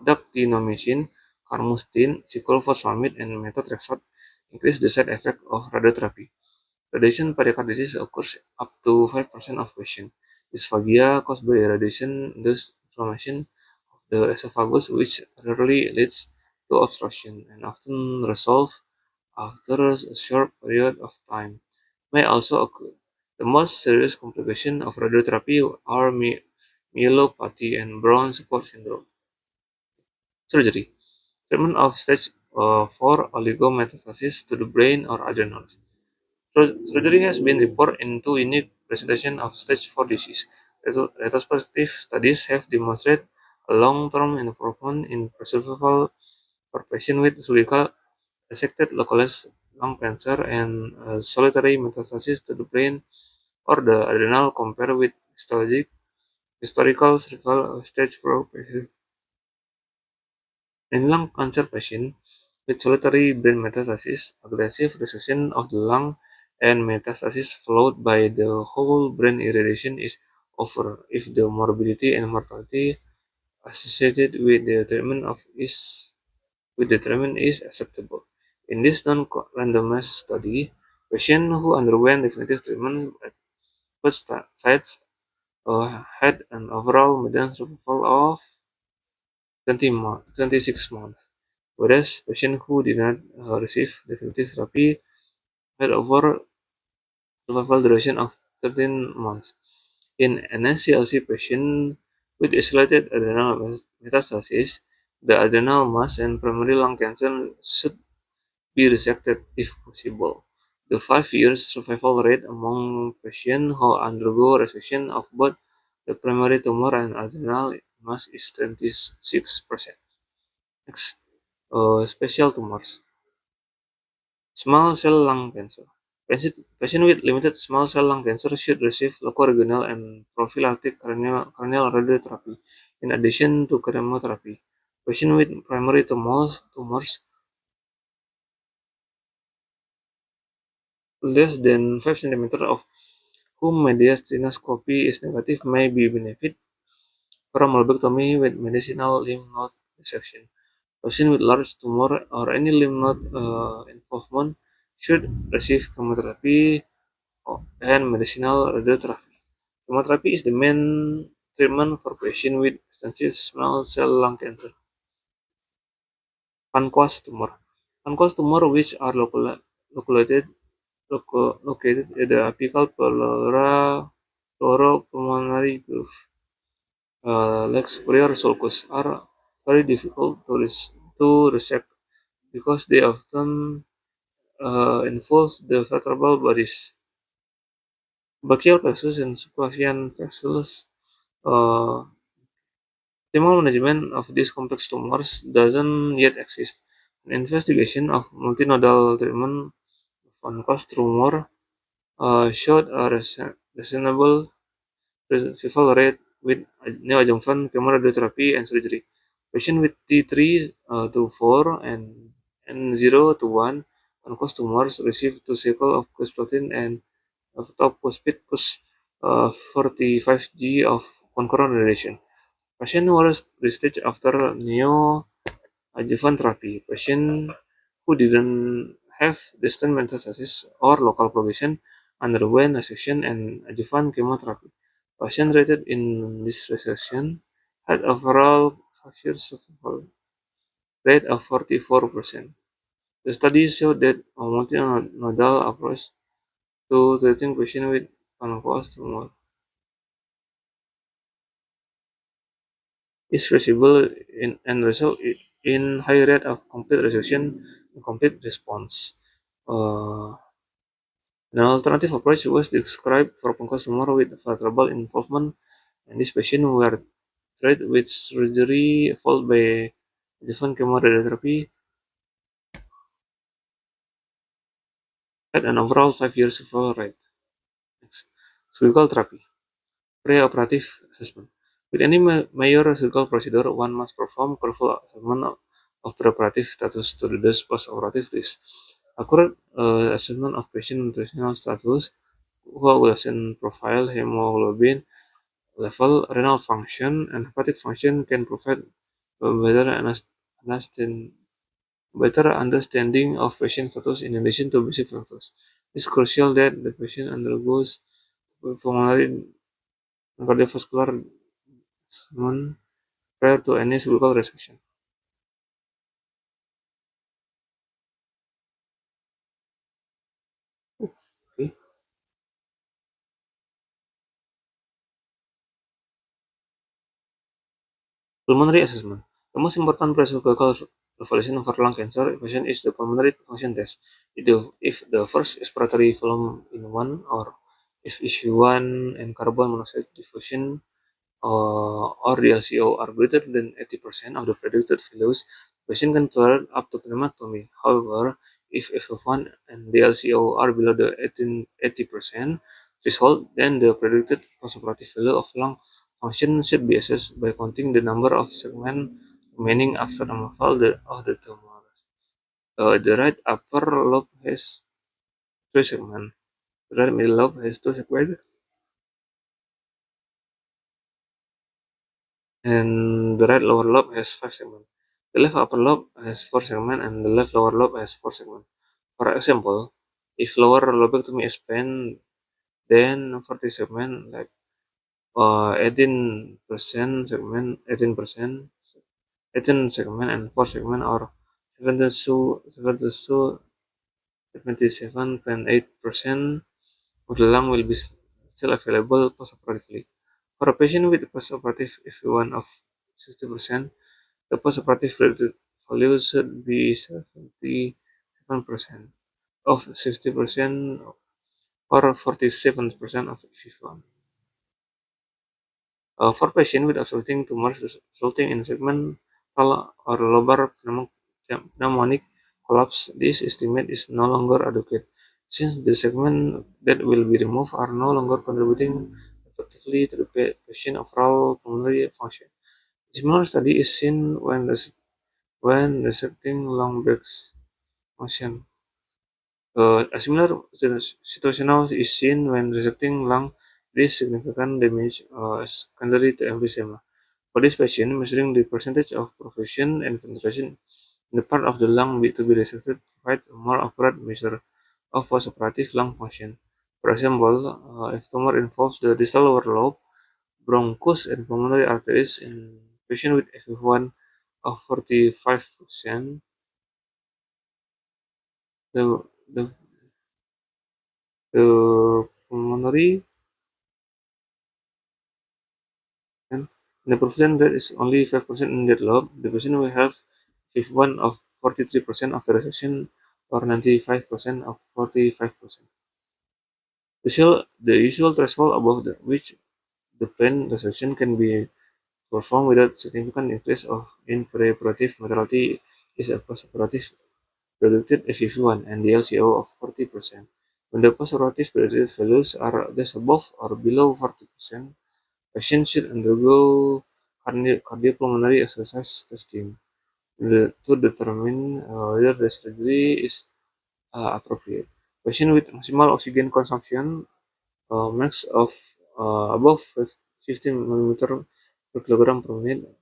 A: dactinomycin, carmustine, cyclophosphamide, and methotrexate increase the side effect of radiotherapy. Radiation pericarditis occurs up to 5% of patients. Dysphagia caused by radiation-induced inflammation of the esophagus, which rarely leads to obstruction and often resolve after a short period of time, may also occur. The most serious complications of radiotherapy are myelopathy and Brown support syndrome. Surgery. Treatment of stage 4 oligometastasis to the brain or adrenals. Surgery has been reported in two unique presentations of stage 4 disease. Retrospective studies have demonstrated a long-term improvement in survival for patients with surgical resected localized lung cancer and solitary metastasis to the brain or the adrenal compared with historical survival of stage 4 patients. In lung cancer patients with solitary brain metastasis, aggressive resection of the lung and metastasis followed by the whole brain irradiation is over if the morbidity and mortality associated with the treatment is acceptable. In this non-randomized study, patients who underwent definitive treatment at both sites had an overall median survival of 26 months, whereas patients who did not receive definitive therapy had over survival duration of 13 months. In NSCLC patients with isolated adrenal metastasis, the adrenal mass and primary lung cancer should be resected if possible. The 5-year survival rate among patients who undergo resection of both the primary tumor and adrenal mass is 26%. Next, special tumors. Small cell lung cancer. Patients with limited small cell lung cancer should receive locoregional and prophylactic cranial radiotherapy in addition to chemotherapy. Patients with primary tumors less than 5 cm of whom mediastinoscopy is negative may be benefit from lobectomy with medicinal lymph node resection. Patients with large tumor or any lymph node involvement should receive chemotherapy and medicinal radiotherapy. Chemotherapy is the main treatment for patients with extensive small cell lung cancer. Pancoast tumor. Pancoast tumor which are located at the apical pulmonary groove, like superior sulcus, are very difficult to resect because they often involve the vertebral bodies. Brachial plexus and subclavian plexus. Optimal management of these complex tumors doesn't yet exist. An investigation of multinodal treatment of Pancoast tumor showed a reasonable survival rate with neoadjuvant chemoradiotherapy and surgery. Patients with T3 to 4 and 0 to 1 Pancoast tumors received 2 cycles of cisplatin and etoposide plus 45 g of concurrent radiation. Patients were restaged after neoadjuvant therapy. Patients who didn't have distant metastasis or local progression underwent resection and adjuvant chemotherapy. Patients rated in this resection had overall 5-year survival rate of 44%. The study showed that a multinodal approach to treating patients with Pancoast tumor is feasible and result in high rate of complete resection and complete response. Uh, an alternative approach was described for Pancoast tumor with vertebral involvement, and this patient were treated with surgery followed by different chemoradiotherapy at an overall 5-year survival rate. Next, surgical therapy. Preoperative assessment. With any major surgical procedure, one must perform careful assessment of preoperative status to reduce post-operative risk. Accurate assessment of patient nutritional status, coagulation profile, hemoglobin level, renal function, and hepatic function can provide a better understanding of patient status in addition to basic factors. It's crucial that the patient undergoes pulmonary and cardiovascular assessment prior to any surgical resection. Okay. Pulmonary assessment. The most important pre-surgical evaluation for lung cancer patient is the pulmonary function test. If the first expiratory volume in one or if issue one and carbon monoxide diffusion or the LCO are greater than 80% of the predicted values, patient can tolerate up to pneumotomy. However, if FF1 and the LCO are below the 80% threshold, then the predicted postoperative value of lung function should be assessed by counting the number of segments remaining after removal of the tumor. The right upper lobe has 3 segments. The right middle lobe has 2 segments, and the right lower lobe has 5 segments. The left upper lobe has 4 segments, and the left lower lobe has 4 segments. For example, if lower lobectomy is planned, then 40 segment, like 18% segment, 18 segment, and 4 segment, or 77.8% of the lung will be still available postoperatively. For a patient with postoperative FEV1 of 60%, the postoperative predicted value should be 77% of 60% or 47% of FEV1. For patients with obstructing tumors resulting in segmental or lobar pneumonic collapse, this estimate is no longer adequate, since the segments that will be removed are no longer contributing effectively to the patient's overall pulmonary function. A similar study is seen when resecting lung bags function. A similar situation now is seen when resecting lung risks significant damage secondary to emphysema. For this patient, measuring the percentage of perfusion and ventilation in the part of the lung to be resected provides a more accurate measure of postoperative lung function. For example, if tumor involves the distal lower lobe, bronchus, and pulmonary arteries in patient with FEV1 of 45%, the, the, the pulmonary and the perfusion rate is only 5% in that lobe, the patient will have FEV1 of 43% after resection or 95% of 45%. The usual threshold above which the planned resection can be performed without significant increase in preoperative mortality is a postoperative predicted FEV1 and the LCO of 40%. When the postoperative predicted values are just above or below 40%, patients should undergo cardiopulmonary exercise testing to determine whether the surgery is appropriate. Patients with maximal oxygen consumption max of above 15 millimeter per kilogram per minute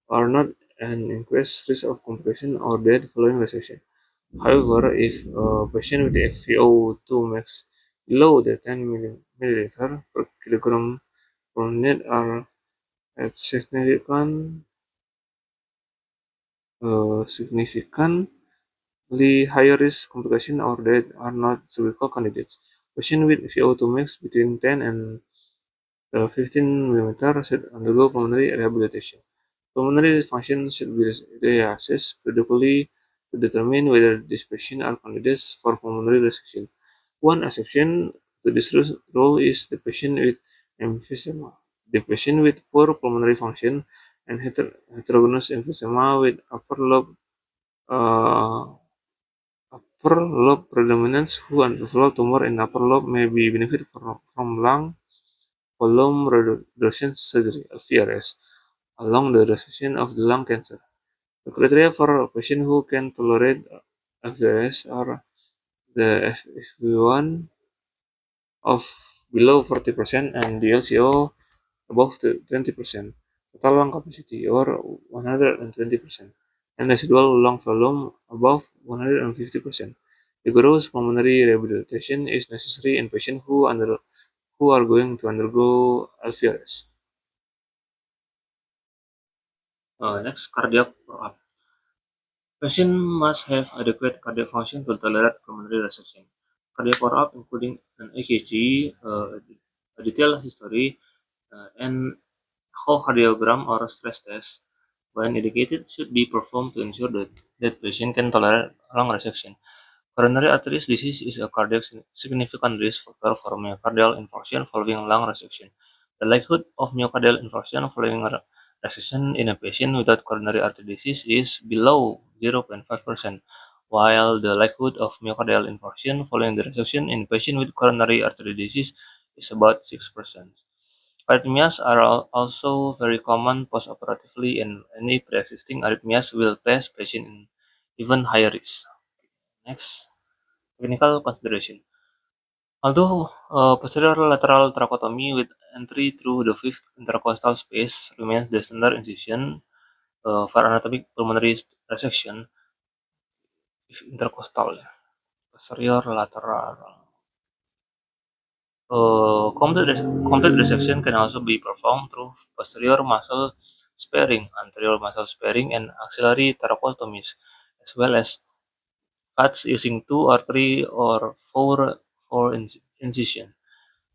A: are not an increased risk of complication or death following resection. However, if a patient with FiO2 max below the 10 milliliter per kilogram per minute are at significantly higher risk complication or death are not surgical candidates. Patients with VO2 max between 10 and 15 millimeter should undergo pulmonary rehabilitation. Pulmonary function should be reassessed periodically to determine whether these patients are candidates for pulmonary resection. One exception to this rule is the patient with emphysema. The patient with poor pulmonary function and heterogeneous emphysema with uh, upper lobe predominance who underflow tumor in upper lobe may be benefit from lung volume reduction surgery (VRS) along the resection of the lung cancer. The criteria for a patient who can tolerate FVRS are the FEV1 of below 40% and the LCO above 20%, total lung capacity or 120%, and residual lung volume above 150%. Rigorous pulmonary rehabilitation is necessary in patients who are going to undergo LVRS. Next, cardiac follow-up. Patient must have adequate cardiac function to tolerate pulmonary resection. Cardiac follow-up, including an EKG, a detailed history, and echocardiogram or stress test, when indicated, should be performed to ensure that patient can tolerate lung resection. Coronary artery disease is a cardiac significant risk factor for myocardial infarction following lung resection. The likelihood of myocardial infarction following resection in a patient without coronary artery disease is below 0.5%, while the likelihood of myocardial infarction following the resection in a patient with coronary artery disease is about 6%. Arrhythmias are also very common postoperatively, and any pre-existing arrhythmias will place patient in even higher risk. Next, clinical consideration. Although posterior lateral thoracotomy with entry through the fifth intercostal space remains the standard incision for anatomic pulmonary resection, if intercostal, posterior lateral. Complete resection can also be performed through posterior muscle sparing, anterior muscle sparing, and axillary thoracotomies, as well as cuts using 2 or 3 or 4 incision.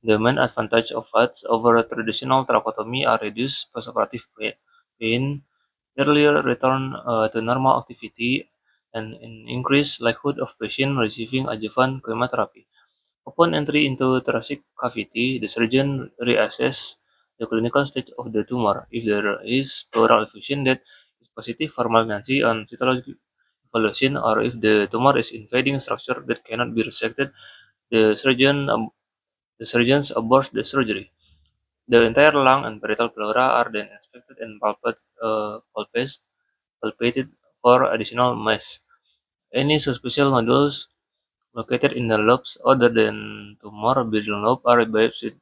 A: The main advantage of VATS over traditional thoracotomy are reduced postoperative pain, earlier return to normal activity, and an increased likelihood of patient receiving adjuvant chemotherapy. Upon entry into thoracic cavity, the surgeon reassess the clinical stage of the tumor. If there is pleural effusion that is positive for malignancy on cytologic evaluation, or if the tumor is invading structure that cannot be resected, the surgeon the surgeons abort the surgery. The entire lung and parietal pleura are then inspected and palpated for additional mass. Any suspicious nodules located in the lobes other than tumor bridging lobe are biopsied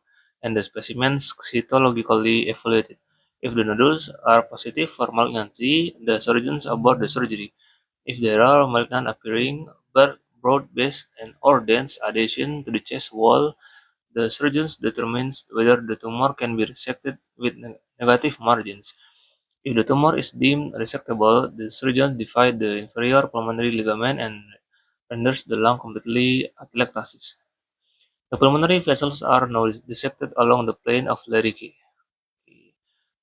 A: and the specimens cytologically evaluated. If the nodules are positive for malignancy, the surgeons abort the surgery. If there are malignant appearing but broad-based and or dense adhesion to the chest wall, the surgeon determines whether the tumor can be resected with negative margins. If the tumor is deemed resectable, the surgeon divides the inferior pulmonary ligament and renders the lung completely atelectasis. The pulmonary vessels are now dissected along the plane of Leriche.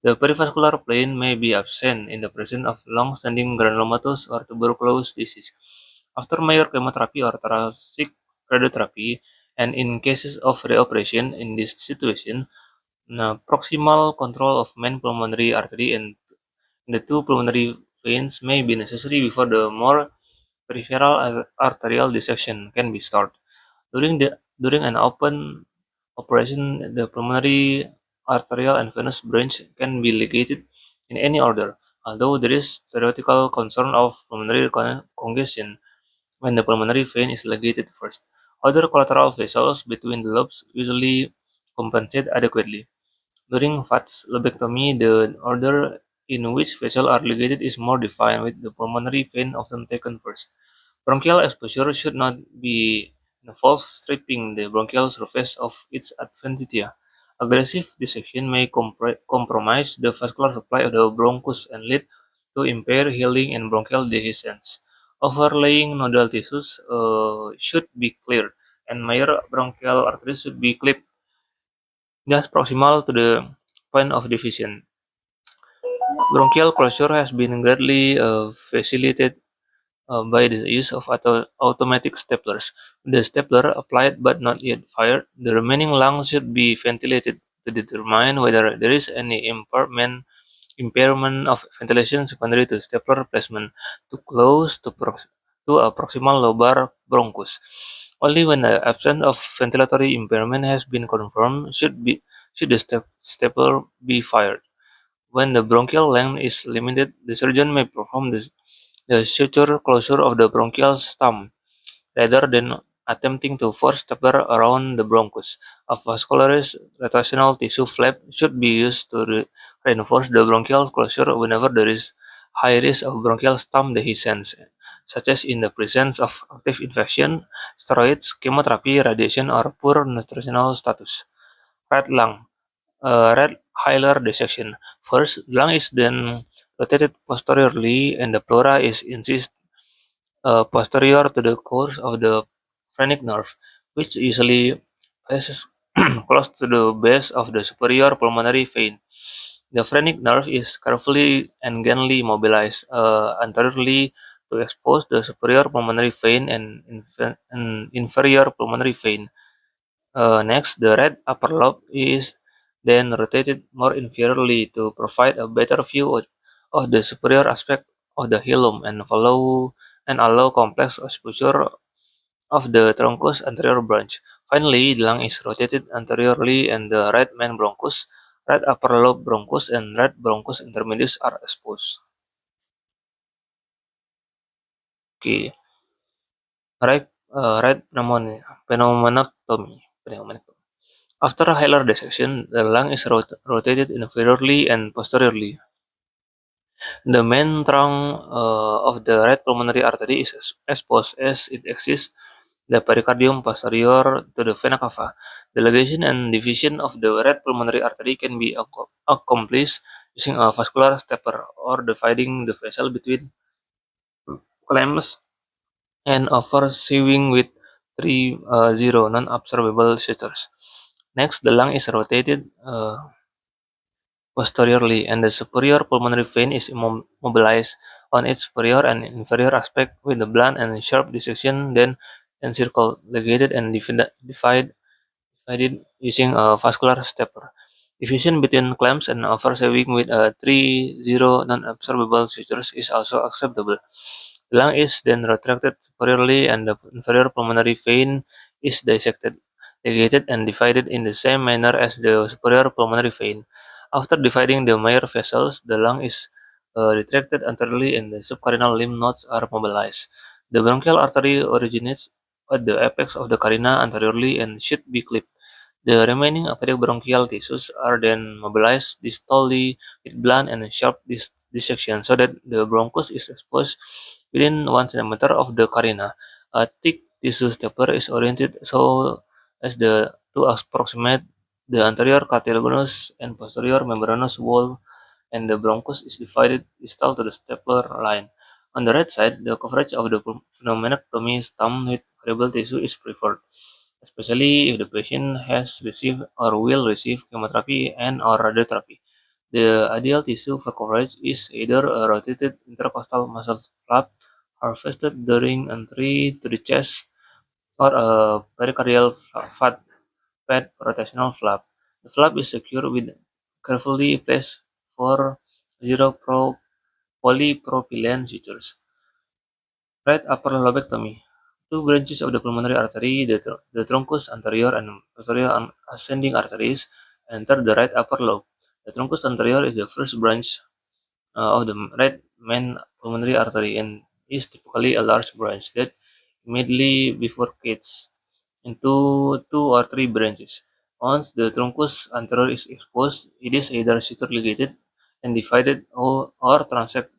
A: The perivascular plane may be absent in the presence of long-standing granulomatous or tuberculous disease. After major chemotherapy or thoracic radiotherapy, and in cases of reoperation in this situation, proximal control of main pulmonary artery and the two pulmonary veins may be necessary before the more peripheral arterial dissection can be started. During an open operation, the pulmonary arterial and venous branch can be ligated in any order, although there is theoretical concern of pulmonary congestion when the pulmonary vein is ligated first. Other collateral vessels between the lobes usually compensate adequately. During VATS lobectomy, the order in which vessels are ligated is more defined, with the pulmonary vein often taken first. Bronchial exposure should not be involve stripping the bronchial surface of its adventitia. Aggressive dissection may compromise the vascular supply of the bronchus and lead to impaired healing and bronchial dehiscence. Overlaying nodal tissues should be cleared, and major bronchial arteries should be clipped just proximal to the point of division. Bronchial closure has been greatly facilitated by the use of automatic staplers. The stapler applied but not yet fired, the remaining lung should be ventilated to determine whether there is any impairment of ventilation secondary to stapler placement to close to a proximal lobar bronchus. Only when the absence of ventilatory impairment has been confirmed should the stapler be fired. When the bronchial length is limited, the surgeon may perform the suture closure of the bronchial stump rather than attempting to force stapler around the bronchus. A vascularized rotational tissue flap should be used to reinforce the bronchial closure whenever there is high risk of bronchial stump dehiscence, such as in the presence of active infection, steroids, chemotherapy, radiation, or poor nutritional status. Red lung. Red hilar dissection. First, the lung is then rotated posteriorly and the pleura is incised posterior to the course of the phrenic nerve, which usually passes close to the base of the superior pulmonary vein. The phrenic nerve is carefully and gently mobilized anteriorly to expose the superior pulmonary vein and inferior pulmonary vein. Next, the right upper lobe is then rotated more inferiorly to provide a better view of the superior aspect of the hilum and allow complex exposure of the truncus anterior branch. Finally, the lung is rotated anteriorly and the right main bronchus, right upper lobe bronchus, and right bronchus intermedius are exposed. Okay, right pneumonectomy. After hilar dissection, the lung is rotated inferiorly and posteriorly. The main trunk of the right pulmonary artery is exposed as it exits the pericardium posterior to the vena cava. The ligation and division of the right pulmonary artery can be accomplished using a vascular stapler or dividing the vessel between clamps and oversewing with 3-0 non-absorbable sutures. Next, the lung is rotated posteriorly, and the superior pulmonary vein is mobilized on its superior and inferior aspect with the blunt and sharp dissection, then encircled, ligated, and divided using a vascular stapler. Division between clamps and oversewing with a 3-0 non-absorbable sutures is also acceptable. The lung is then retracted superiorly and the inferior pulmonary vein is dissected, ligated, and divided in the same manner as the superior pulmonary vein. After dividing the major vessels, the lung is retracted anteriorly and the subcarinal lymph nodes are mobilized. The bronchial artery originates at the apex of the carina anteriorly and should be clipped. The remaining bronchial tissues are then mobilized distally with blunt and sharp dissection so that the bronchus is exposed within 1 centimeter of the carina. A thick tissue stapler is oriented so as to approximate the anterior cartilaginous and posterior membranous wall, and the bronchus is divided distal to the stapler line. On the right side, the coverage of the pneumonectomy stump with variable tissue is preferred, especially if the patient has received or will receive chemotherapy and or radiotherapy. The ideal tissue for coverage is either a rotated intercostal muscle flap harvested during entry to the chest or a pericardial fat rotational flap. The flap is secured with carefully placed four zero polypropylene sutures. Right upper lobectomy. Two branches of the pulmonary artery, the truncus anterior and posterior ascending arteries, enter the right upper lobe. The truncus anterior is the first branch of the right main pulmonary artery and is typically a large branch that immediately bifurcates into two or three branches. Once the truncus anterior is exposed, it is either suture ligated and divided or transect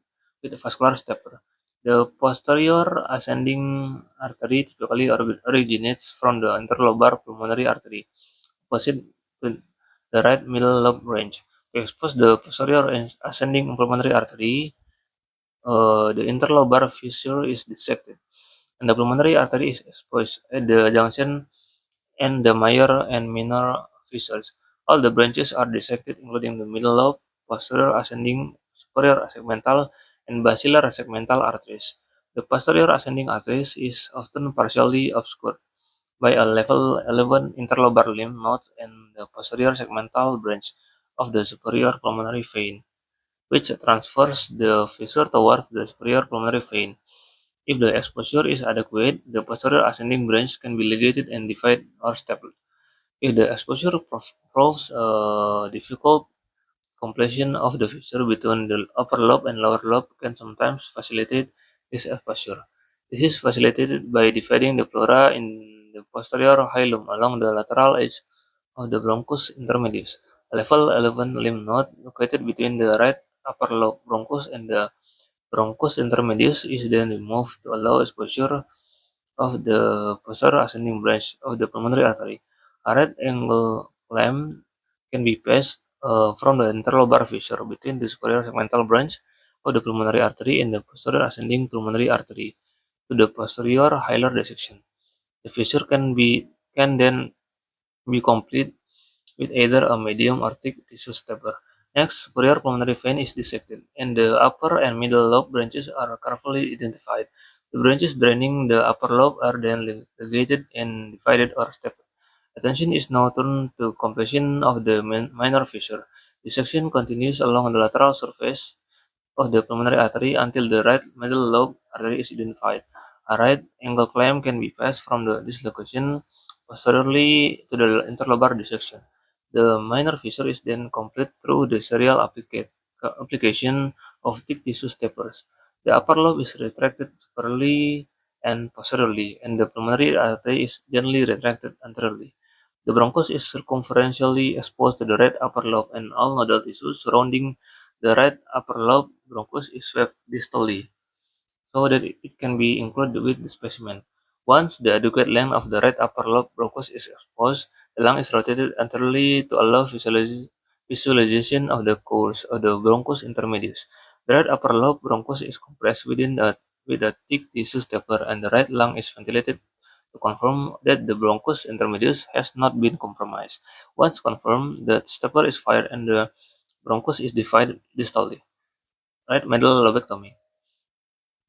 A: with a vascular stapler. The posterior ascending artery typically originates from the interlobar pulmonary artery, opposite to the right middle lobe branch. To expose the posterior ascending pulmonary artery, the interlobar fissure is dissected, and the pulmonary artery is exposed at the junction and the major and minor fissures. All the branches are dissected, including the middle lobe, posterior ascending, superior segmental, and basilar segmental arteries. The posterior ascending arteries is often partially obscured by a level 11 interlobar lymph node and the posterior segmental branch of the superior pulmonary vein, which transfers the fissure towards the superior pulmonary vein. If the exposure is adequate, the posterior ascending branch can be ligated and divided or stapled. If the exposure proves difficult, completion of the fissure between the upper lobe and lower lobe can sometimes facilitate this exposure. This is facilitated by dividing the pleura in the posterior hilum along the lateral edge of the bronchus intermedius, a level 11 lymph node located between the right upper lobe bronchus and the bronchus intermedius is then removed to allow exposure of the posterior ascending branch of the pulmonary artery. A right angle clamp can be passed from the interlobar fissure between the superior segmental branch of the pulmonary artery and the posterior ascending pulmonary artery to the posterior hilar dissection. The fissure can then be complete with either a medium or thick tissue stapler. Next, superior pulmonary vein is dissected, and the upper and middle lobe branches are carefully identified. The branches draining the upper lobe are then ligated and divided or stapled. Attention is now turned to completion of the minor fissure. Dissection continues along the lateral surface of the pulmonary artery until the right middle lobe artery is identified. A right angle clamp can be passed from this location posteriorly to the interlobar dissection. The minor fissure is then complete through the serial application of thick tissue staplers. The upper lobe is retracted superiorly and posteriorly, and the pulmonary artery is gently retracted anteriorly. The bronchus is circumferentially exposed to the right upper lobe, and all nodal tissue surrounding the right upper lobe bronchus is swept distally so that it can be included with the specimen. Once the adequate length of the right upper lobe bronchus is exposed, the lung is rotated anteriorly to allow visualization of the course of the bronchus intermedius. The right upper lobe bronchus is compressed with a thick tissue stapler, and the right lung is ventilated to confirm that the bronchus intermedius has not been compromised. Once confirmed, the stapler is fired and the bronchus is divided distally. Right middle lobectomy.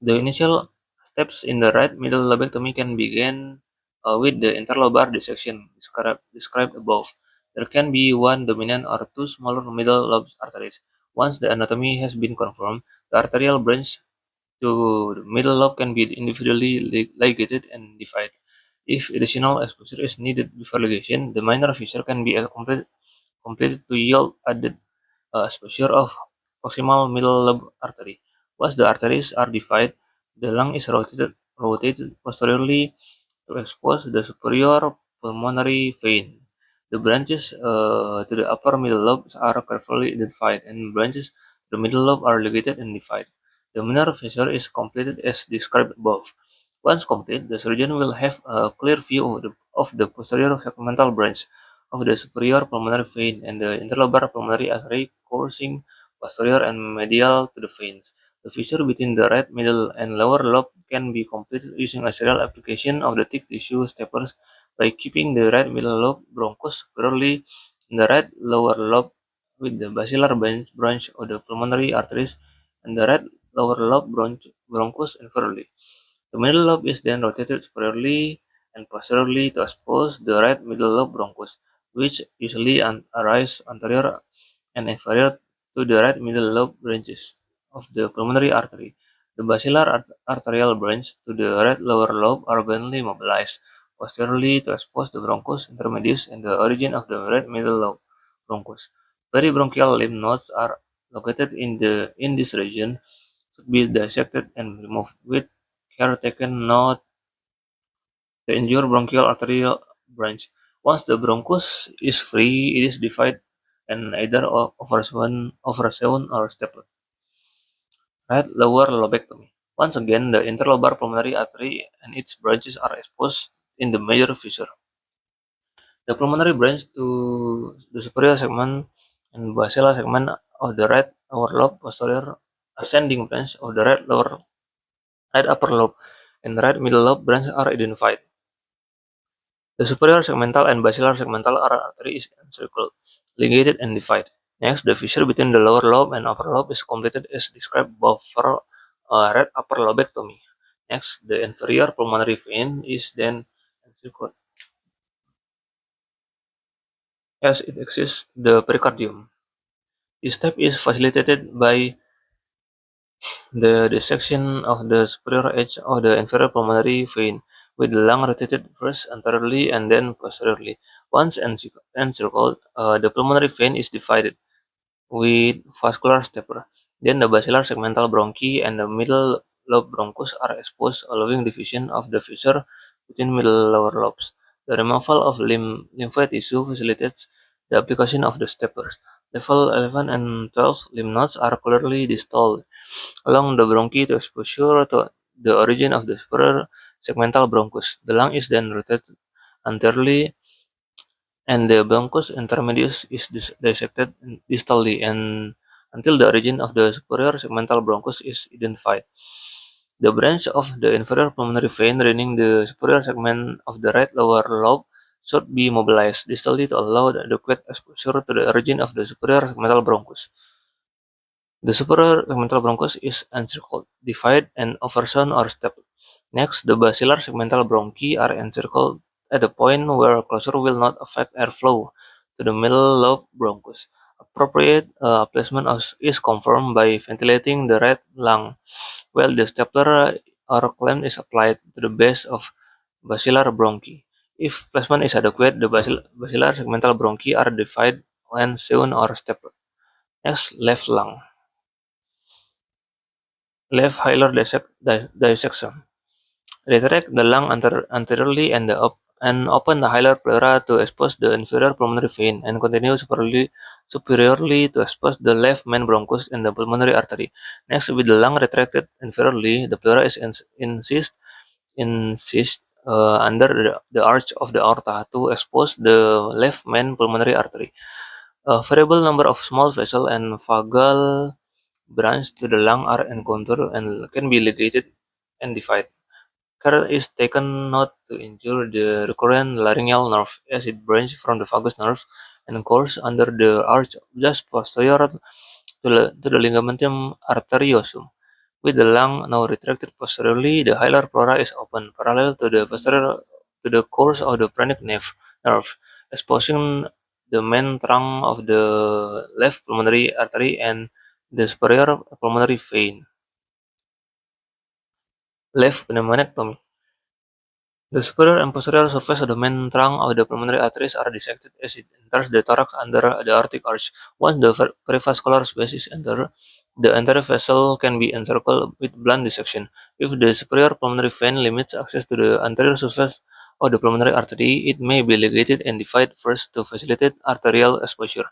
A: The initial steps in the right middle lobectomy can begin with the interlobar dissection described above. There can be one dominant or two smaller middle lobe arteries. Once the anatomy has been confirmed, the arterial branch to the middle lobe can be individually ligated and divided. If additional exposure is needed before ligation, the minor fissure can be completed to yield added exposure of proximal middle lobe artery. Once the arteries are divided, the lung is rotated posteriorly to expose the superior pulmonary vein. The branches to the upper middle lobes are carefully identified, and branches to the middle lobe are ligated and divided. The minor fissure is completed as described above. Once complete, the surgeon will have a clear view of the posterior segmental branch of the superior pulmonary vein and the interlobar pulmonary artery coursing posterior and medial to the veins. The fissure between the right middle and lower lobe can be completed using a serial application of the thick tissue staplers by keeping the right middle lobe bronchus superiorly in the right lower lobe with the basilar branch of the pulmonary arteries and the right lower lobe bronchus inferiorly. The middle lobe is then rotated superiorly and posteriorly to expose the right middle lobe bronchus, which usually arise anterior and inferior to the right middle lobe branches of the pulmonary artery. The basilar arterial branch to the right lower lobe are gently mobilized posteriorly to expose the bronchus intermedius and the origin of the right middle lobe bronchus. Peribronchial lymph nodes are located in this region, should be dissected and removed with care taken not to injure bronchial arterial branch. Once the bronchus is free, it is divided and either oversewn or stapled. Right lower lobectomy. Once again, the interlobar pulmonary artery and its branches are exposed in the major fissure. The pulmonary branch to the superior segment and basilar segment of the right lower lobe, posterior ascending branch of the right upper lobe, and right middle lobe branch are identified. The superior segmental and basilar segmental artery is encircled, ligated, and divided. Next, the fissure between the lower lobe and upper lobe is completed as described above for right upper lobectomy. Next, the inferior pulmonary vein is then encircled as it exits the pericardium. This step is facilitated by the dissection of the superior edge of the inferior pulmonary vein, with the lung rotated first anteriorly and then posteriorly. Once encircled, the pulmonary vein is divided with vascular stapler. Then the basilar segmental bronchi and the middle lobe bronchus are exposed, allowing division of the fissure between middle lower lobes. The removal of lymphoid tissue facilitates the application of the staplers. Level 11 and 12 lymph nodes are clearly distal along the bronchi to exposure to the origin of the superior segmental bronchus. The lung is then rotated anteriorly and the bronchus intermedius is dissected distally and until the origin of the superior segmental bronchus is identified. The branch of the inferior pulmonary vein draining the superior segment of the right lower lobe should be mobilized distally to allow the adequate exposure to the origin of the superior segmental bronchus. The superior segmental bronchus is encircled, divided, and oversewn or stepped. Next, the basilar segmental bronchi are encircled at the point where closure will not affect airflow to the middle lobe bronchus. Appropriate placement is confirmed by ventilating the right lung, while the stapler or clamp is applied to the base of basilar bronchi. If placement is adequate, the basilar segmental bronchi are divided when sewn or stapled. Next, left lung. Left hilar dissection. Retract the lung anteriorly and open the hilar pleura to expose the inferior pulmonary vein and continue superiorly to expose the left main bronchus and the pulmonary artery. Next, with the lung retracted inferiorly, the pleura is insist under the arch of the aorta to expose the left main pulmonary artery. A variable number of small vessel and vagal branch to the lung are encountered and can be ligated and divided. Care is taken not to injure the recurrent laryngeal nerve as it branches from the vagus nerve and course under the arch just posterior to the ligamentum arteriosum. With the lung now retracted posteriorly, the hilar pleura is open parallel to the posterior to the course of the phrenic nerve, exposing the main trunk of the left pulmonary artery and the superior pulmonary vein. Left pneumonectomy. The superior and posterior surface of the main trunk of the pulmonary arteries are dissected as it enters the thorax under the aortic arch. Once the perivascular space is entered, the entire vessel can be encircled with blunt dissection. If the superior pulmonary vein limits access to the anterior surface of the pulmonary artery, it may be ligated and divided first to facilitate arterial exposure.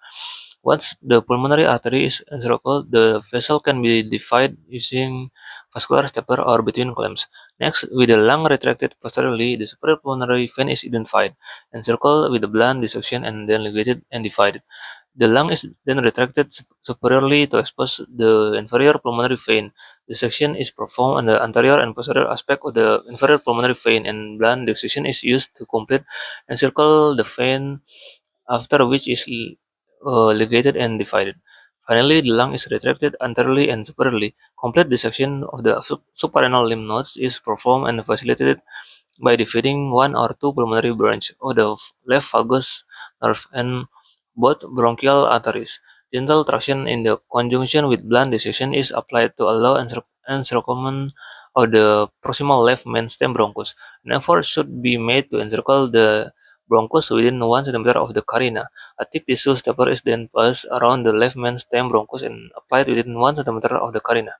A: Once the pulmonary artery is encircled, the vessel can be divided using vascular stapler or between clamps. Next, with the lung retracted posteriorly, the superior pulmonary vein is identified, encircled with a blunt dissection, and then ligated and divided. The lung is then retracted superiorly to expose the inferior pulmonary vein. The section is performed on the anterior and posterior aspect of the inferior pulmonary vein, and blunt dissection is used to complete encircle the vein, after which is ligated and divided. Finally, the lung is retracted anteriorly and superiorly. Complete dissection of the suprarenal lymph nodes is performed and facilitated by dividing one or two pulmonary branches of the left vagus nerve and both bronchial arteries. Gentle traction in the conjunction with blunt dissection is applied to allow encirclement of the proximal left main stem bronchus. An effort should be made to encircle the bronchus within 1 cm of the carina. A thick tissue stapler is then placed around the left main stem bronchus and applied within 1 cm of the carina.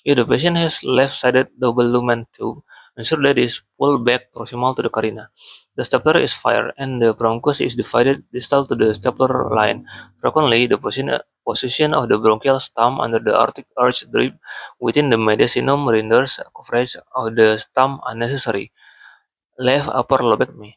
A: If the patient has left-sided double lumen tube, ensure that it is pulled back proximal to the carina. The stapler is fired and the bronchus is divided distal to the stapler line. Frequently, the position of the bronchial stump under the aortic arch drip within the mediastinum renders coverage of the stump unnecessary. Left upper lobectomy.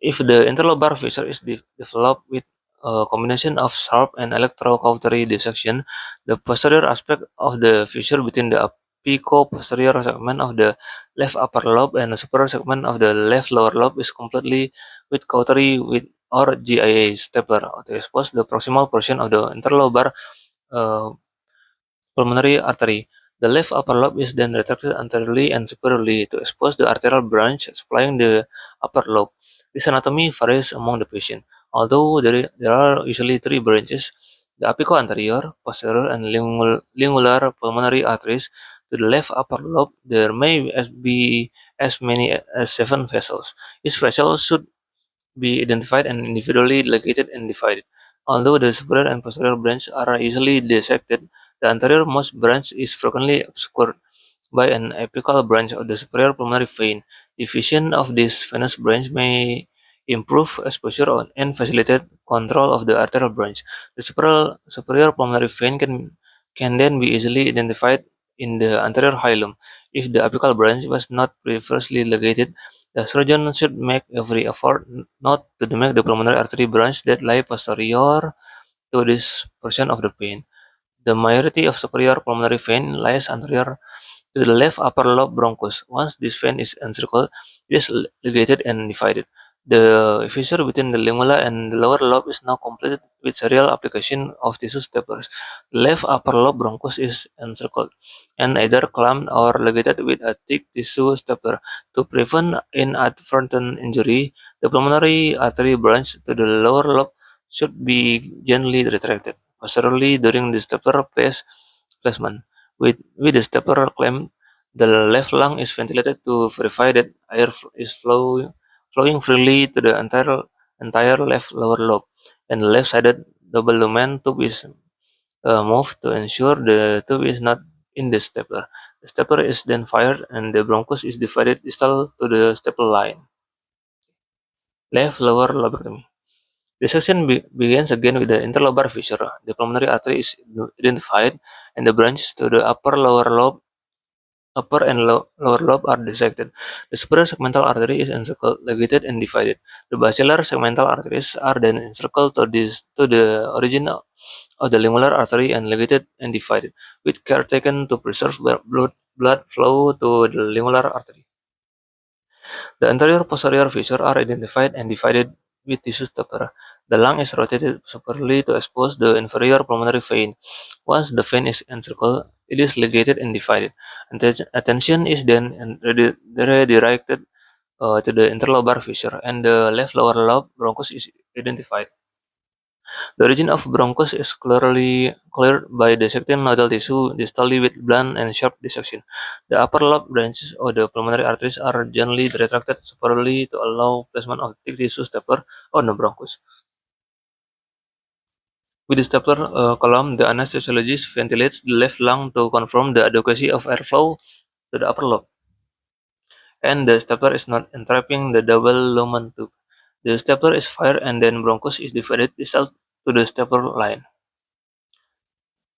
A: If the interlobar fissure is developed with a combination of sharp and electrocautery dissection, the posterior aspect of the fissure between the apico-posterior segment of the left upper lobe and the superior segment of the left lower lobe is completely with cautery with or GIA stapler to expose the proximal portion of the interlobar uh, pulmonary artery. The left upper lobe is then retracted anteriorly and superiorly to expose the arterial branch supplying the upper lobe. This anatomy varies among the patient. Although there are usually three branches, the apico-anterior, posterior, and lingular pulmonary arteries. To the left upper lobe, there may be as many as 7 vessels. Each vessel should be identified and individually located and divided. Although the superior and posterior branch are easily dissected, the anterior-most branch is frequently obscured by an apical branch of the superior pulmonary vein. Division of this venous branch may improve exposure and facilitate control of the arterial branch. The superior pulmonary vein can then be easily identified in the anterior hilum. If the apical branch was not previously located, the surgeon should make every effort not to damage the pulmonary artery branch that lie posterior to this portion of the vein. The majority of superior pulmonary vein lies anterior to the left upper lobe bronchus. Once this vein is encircled, it is ligated and divided. The fissure between the lingula and the lower lobe is now completed with serial application of tissue staplers. The left upper lobe bronchus is encircled and either clamped or ligated with a thick tissue stapler. To prevent inadvertent injury, the pulmonary artery branch to the lower lobe should be gently retracted posteriorly during the stapler placement. With the stapler clamp, the left lung is ventilated to verify that air is flowing freely to the entire left lower lobe, and the left-sided double lumen tube is moved to ensure the tube is not in the stapler. The stapler is then fired, and the bronchus is divided distal to the staple line. Left lower lobectomy. The section begins again with the interlobar fissure. The pulmonary artery is identified, and the branches to the upper and lower lobe are dissected. The superior segmental artery is encircled, ligated, and divided. The basilar segmental arteries are then encircled to the origin of the lingular artery and ligated and divided, with care taken to preserve blood flow to the lingular artery. The anterior posterior fissure are identified and divided with tissue stapler. The lung is rotated superiorly to expose the inferior pulmonary vein. Once the vein is encircled, it is ligated and divided. Attention is then redirected to the interlobar fissure, and the left lower lobe bronchus is identified. The origin of bronchus is clearly cleared by dissecting nodal tissue distally with blunt and sharp dissection. The upper lobe branches of the pulmonary arteries are generally retracted superiorly to allow placement of thick tissue stapler on the bronchus. With the stapler column, the anesthesiologist ventilates the left lung to confirm the adequacy of airflow to the upper lobe. and the stapler is not entrapping the double lumen tube. The stapler is fired and then bronchus is divided distal to the stapler line.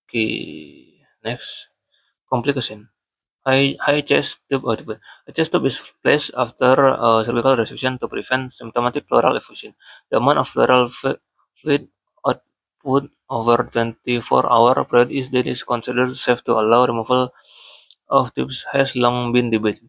A: Okay, next complication. High chest tube output. A chest tube is placed after cervical resection to prevent symptomatic pleural effusion. The amount of pleural fluid output over 24-hour period is considered safe to allow removal of tubes has long been debated.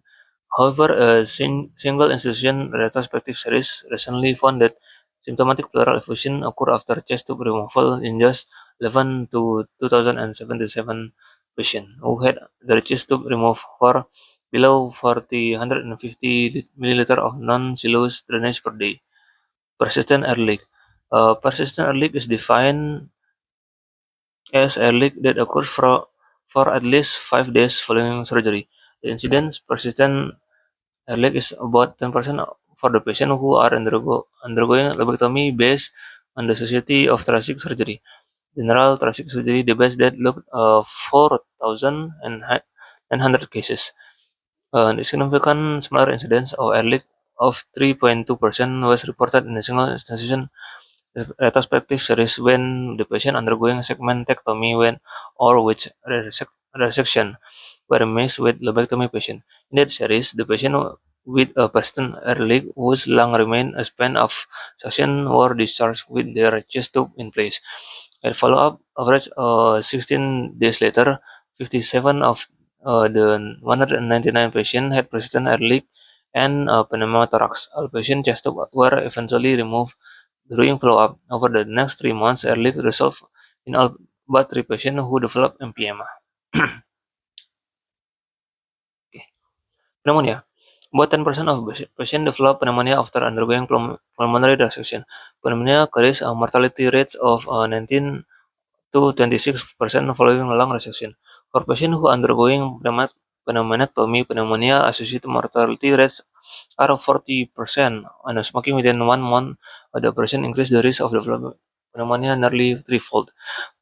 A: However, a single institution retrospective series recently found that symptomatic pleural effusion occur after chest tube removal in just 11 to 2077 patients who had their chest tube removed for below 150 milliliter of non-silous drainage per day. Persistent air leak. Persistent air leak is defined as air leak that occurs for at least 5 days following surgery. The incidence persistent air leak is about 10% for the patient who are undergoing lobectomy based on the Society of Thoracic Surgery. General thoracic surgery database that looked 4,900 cases. A significant smaller incidence of air leak of 3.2% was reported in a single institution retrospective series when the patient undergoing segmentectomy when or which resection were mixed with lobectomy patient. In that series, the patient with a persistent air leak whose lung remained a span of suction were discharged with their chest tube in place. At follow-up, average 16 days later, 57 of the 199 patients had persistent air leak and pneumothorax. All patient chest tube were eventually removed during follow-up. Over the next 3 months, air leak resolved in all but 3 patients who developed emphysema. Pneumonia. About 10% of patients develop pneumonia after undergoing pulmonary dissection. Pneumonia carries a mortality rate of 19 to 26% following lung resection. For patients who undergoing pneumonectomy, pneumonia-associated mortality rates are 40%, and smoking within 1 month of the operation increase the risk of developing pneumonia nearly threefold.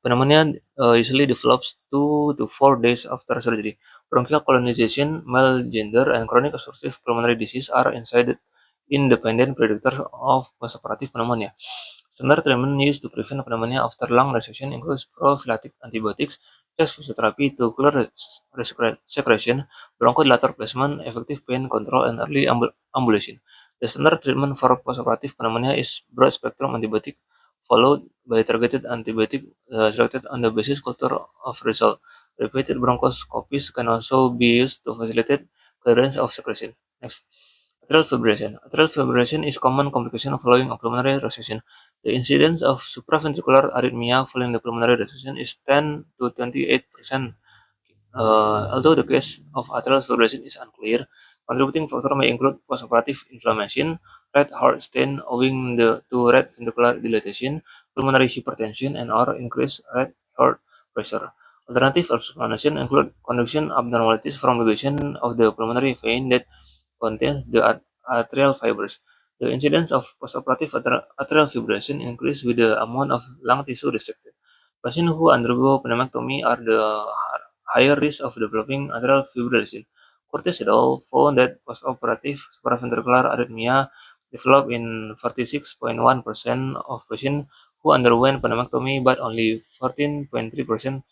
A: Pneumonia usually develops 2 to 4 days after surgery. Bronchial colonization, male gender, and chronic obstructive pulmonary disease are independent predictors of postoperative pneumonia. Standard treatment used to prevent pneumonia after lung resection includes prophylactic antibiotics, chest physiotherapy to clear secretion, bronchodilator placement, effective pain control, and early ambulation. The standard treatment for postoperative pneumonia is broad-spectrum antibiotic followed by targeted antibiotic selected on the basis culture of result. Repeated bronchoscopies can also be used to facilitate clearance of secretion. Next, atrial fibrillation. Atrial fibrillation is common complication following a pulmonary resection. The incidence of supraventricular arrhythmia following the pulmonary resection is 10 to 28%. Although the cause of atrial fibrillation is unclear, contributing factors may include postoperative inflammation, right heart stent owing to right ventricular dilatation, pulmonary hypertension, and/or increased right heart pressure. Alternative explanations include conduction abnormalities from ligation of the pulmonary vein that contains the atrial fibers. The incidence of postoperative atrial fibrillation increases with the amount of lung tissue resected. Patients who undergo pneumotomy are the higher risk of developing atrial fibrillation. Curtis et al. Found that postoperative supraventricular arrhythmia developed in 46.1% of patients who underwent pneumotomy, but only 14.3%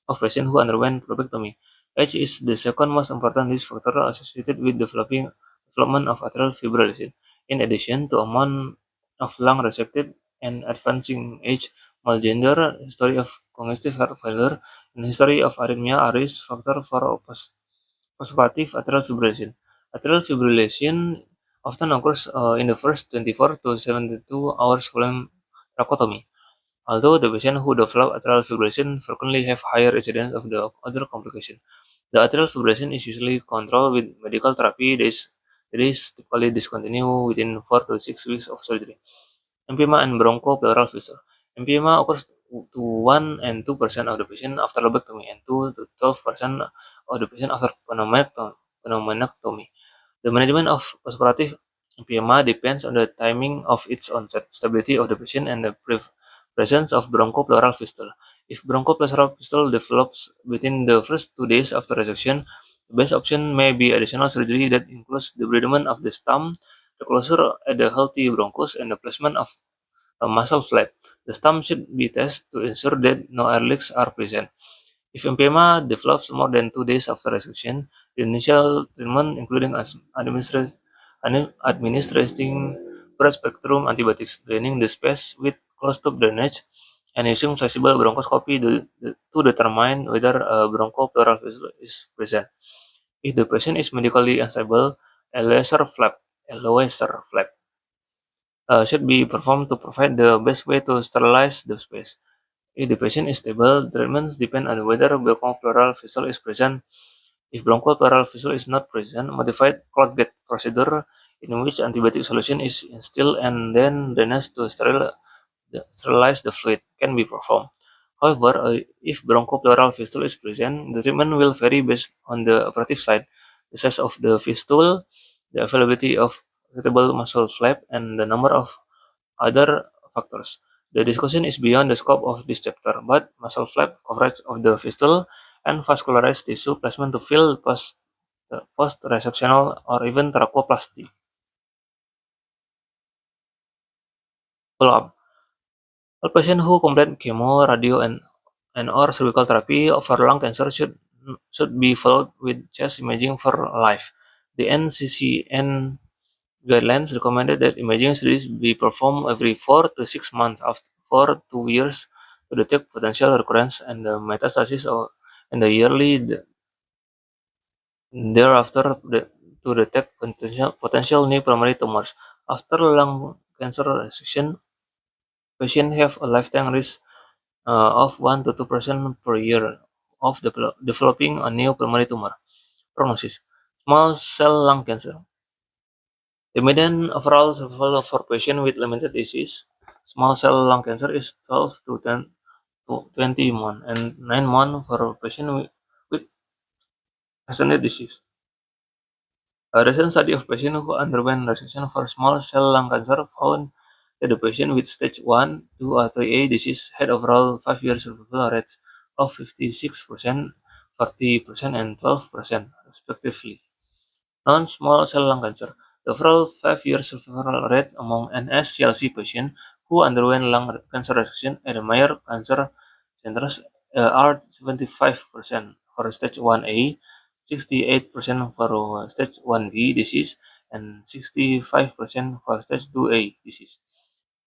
A: of patients who underwent lobectomy. Age is the second most important risk factor associated with development of atrial fibrillation. In addition to amount of lung resected and advancing age, malgender, history of congestive heart failure, and history of arrhythmia are risk factor for postoperative atrial fibrillation. Atrial fibrillation often occurs in the first 24 to 72 hours following tracheotomy. Although the patients who develop atrial fibrillation frequently have higher incidence of the other complication. The atrial fibrillation is usually controlled with medical therapy that is typically discontinued within 4 to 6 weeks of surgery. Emphysema and bronchopleural fistula. Emphysema occurs to 1 and 2% of the patient after lobectomy and 2 to 12% of the patient after pneumonectomy. The management of postoperative emphysema depends on the timing of its onset, stability of the patient, and the presence of bronchopleural fistula. If bronchopleural fistula develops within the first 2 days after resection, The best option may be additional surgery that includes debridement of the stump, the closure at the healthy bronchus, and the placement of a muscle flap. The stump should be tested to ensure that no air leaks are present. If emphysema develops more than 2 days after resection, the initial treatment, including administering broad-spectrum antibiotics, draining the space with closed-tube drainage, and using flexible bronchoscopy to determine whether a bronchopleural vessel is present. If the patient is medically unstable, a laser flap should be performed to provide the best way to sterilize the space. If the patient is stable, treatments depend on whether bronchopleural vessel is present. If bronchopleural vessel is not present, modified clot gate procedure in which antibiotic solution is instilled and then drainage to sterilize the fluid can be performed. However, if bronchopleural fistula is present, the treatment will vary based on the operative site, the size of the fistula, the availability of suitable muscle flap, and the number of other factors. The discussion is beyond the scope of this chapter, but muscle flap coverage of the fistula and vascularized tissue placement to fill post-resectional or even thoracoplasty. Follow-up. All patients who complete chemo, radio, and or cervical therapy for lung cancer should be followed with chest imaging for life. The NCCN guidelines recommended that imaging studies be performed every 4 to 6 months after 4 to 2 years to detect potential recurrence and the metastasis and the yearly thereafter to detect potential new primary tumors. After lung cancer resection, patients have a lifetime risk of 1 to 2% per year of developing a new primary tumor. Prognosis: small cell lung cancer. The median overall survival for patients with limited disease, small cell lung cancer is 12 to 10 to 20 months and 9 months for patients with extended disease. A recent study of patients who underwent resection for small cell lung cancer found that the patient with stage 1, 2, or 3A disease had overall 5-year survival rates of 56%, 40%, and 12%, respectively. Non-small cell lung cancer. The overall 5-year survival rate among NSCLC patients who underwent lung cancer resection at the Mayo Cancer Centers are 75% for stage 1A, 68% for stage 1B disease, and 65% for stage 2A disease.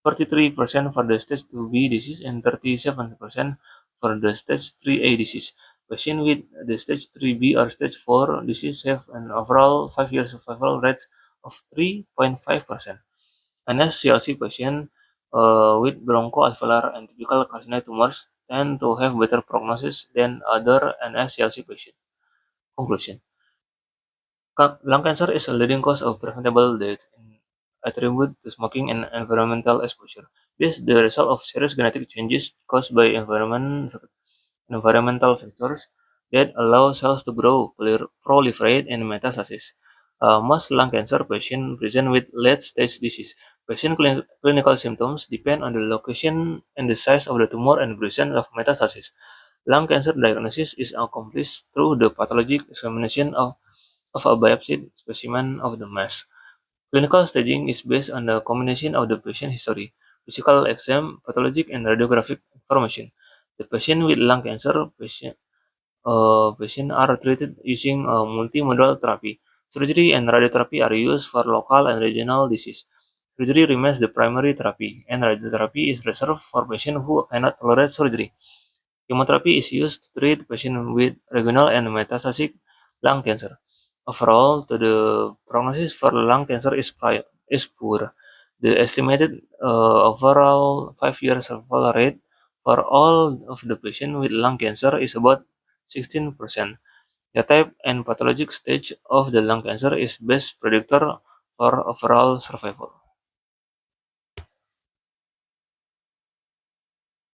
A: 43% for the stage 2B disease and 37% for the stage 3A disease. Patients with the stage 3B or stage 4 disease have an overall 5-year survival rate of 3.5%. NSCLC patients with bronchoalveolar and typical carcinoid tumors tend to have better prognosis than other NSCLC patients. Conclusion: lung cancer is a leading cause of preventable death attributed to smoking and environmental exposure. This is the result of serious genetic changes caused by environmental factors that allow cells to grow, proliferate, and metastasis. Most lung cancer patients present with late-stage disease. Patient clinical symptoms depend on the location and the size of the tumor and presence of metastasis. Lung cancer diagnosis is accomplished through the pathologic examination of a biopsy specimen of the mass. Clinical staging is based on the combination of the patient history, physical exam, pathologic, and radiographic information. The patient with lung cancer patient are treated using multimodal therapy. Surgery and radiotherapy are used for local and regional disease. Surgery remains the primary therapy, and radiotherapy is reserved for patients who cannot tolerate surgery. Chemotherapy is used to treat patients with regional and metastatic lung cancer. Overall, the prognosis for lung cancer is poor. The estimated overall 5-year survival rate for all of the patients with lung cancer is about 16%. The type and pathologic stage of the lung cancer is best predictor for overall survival.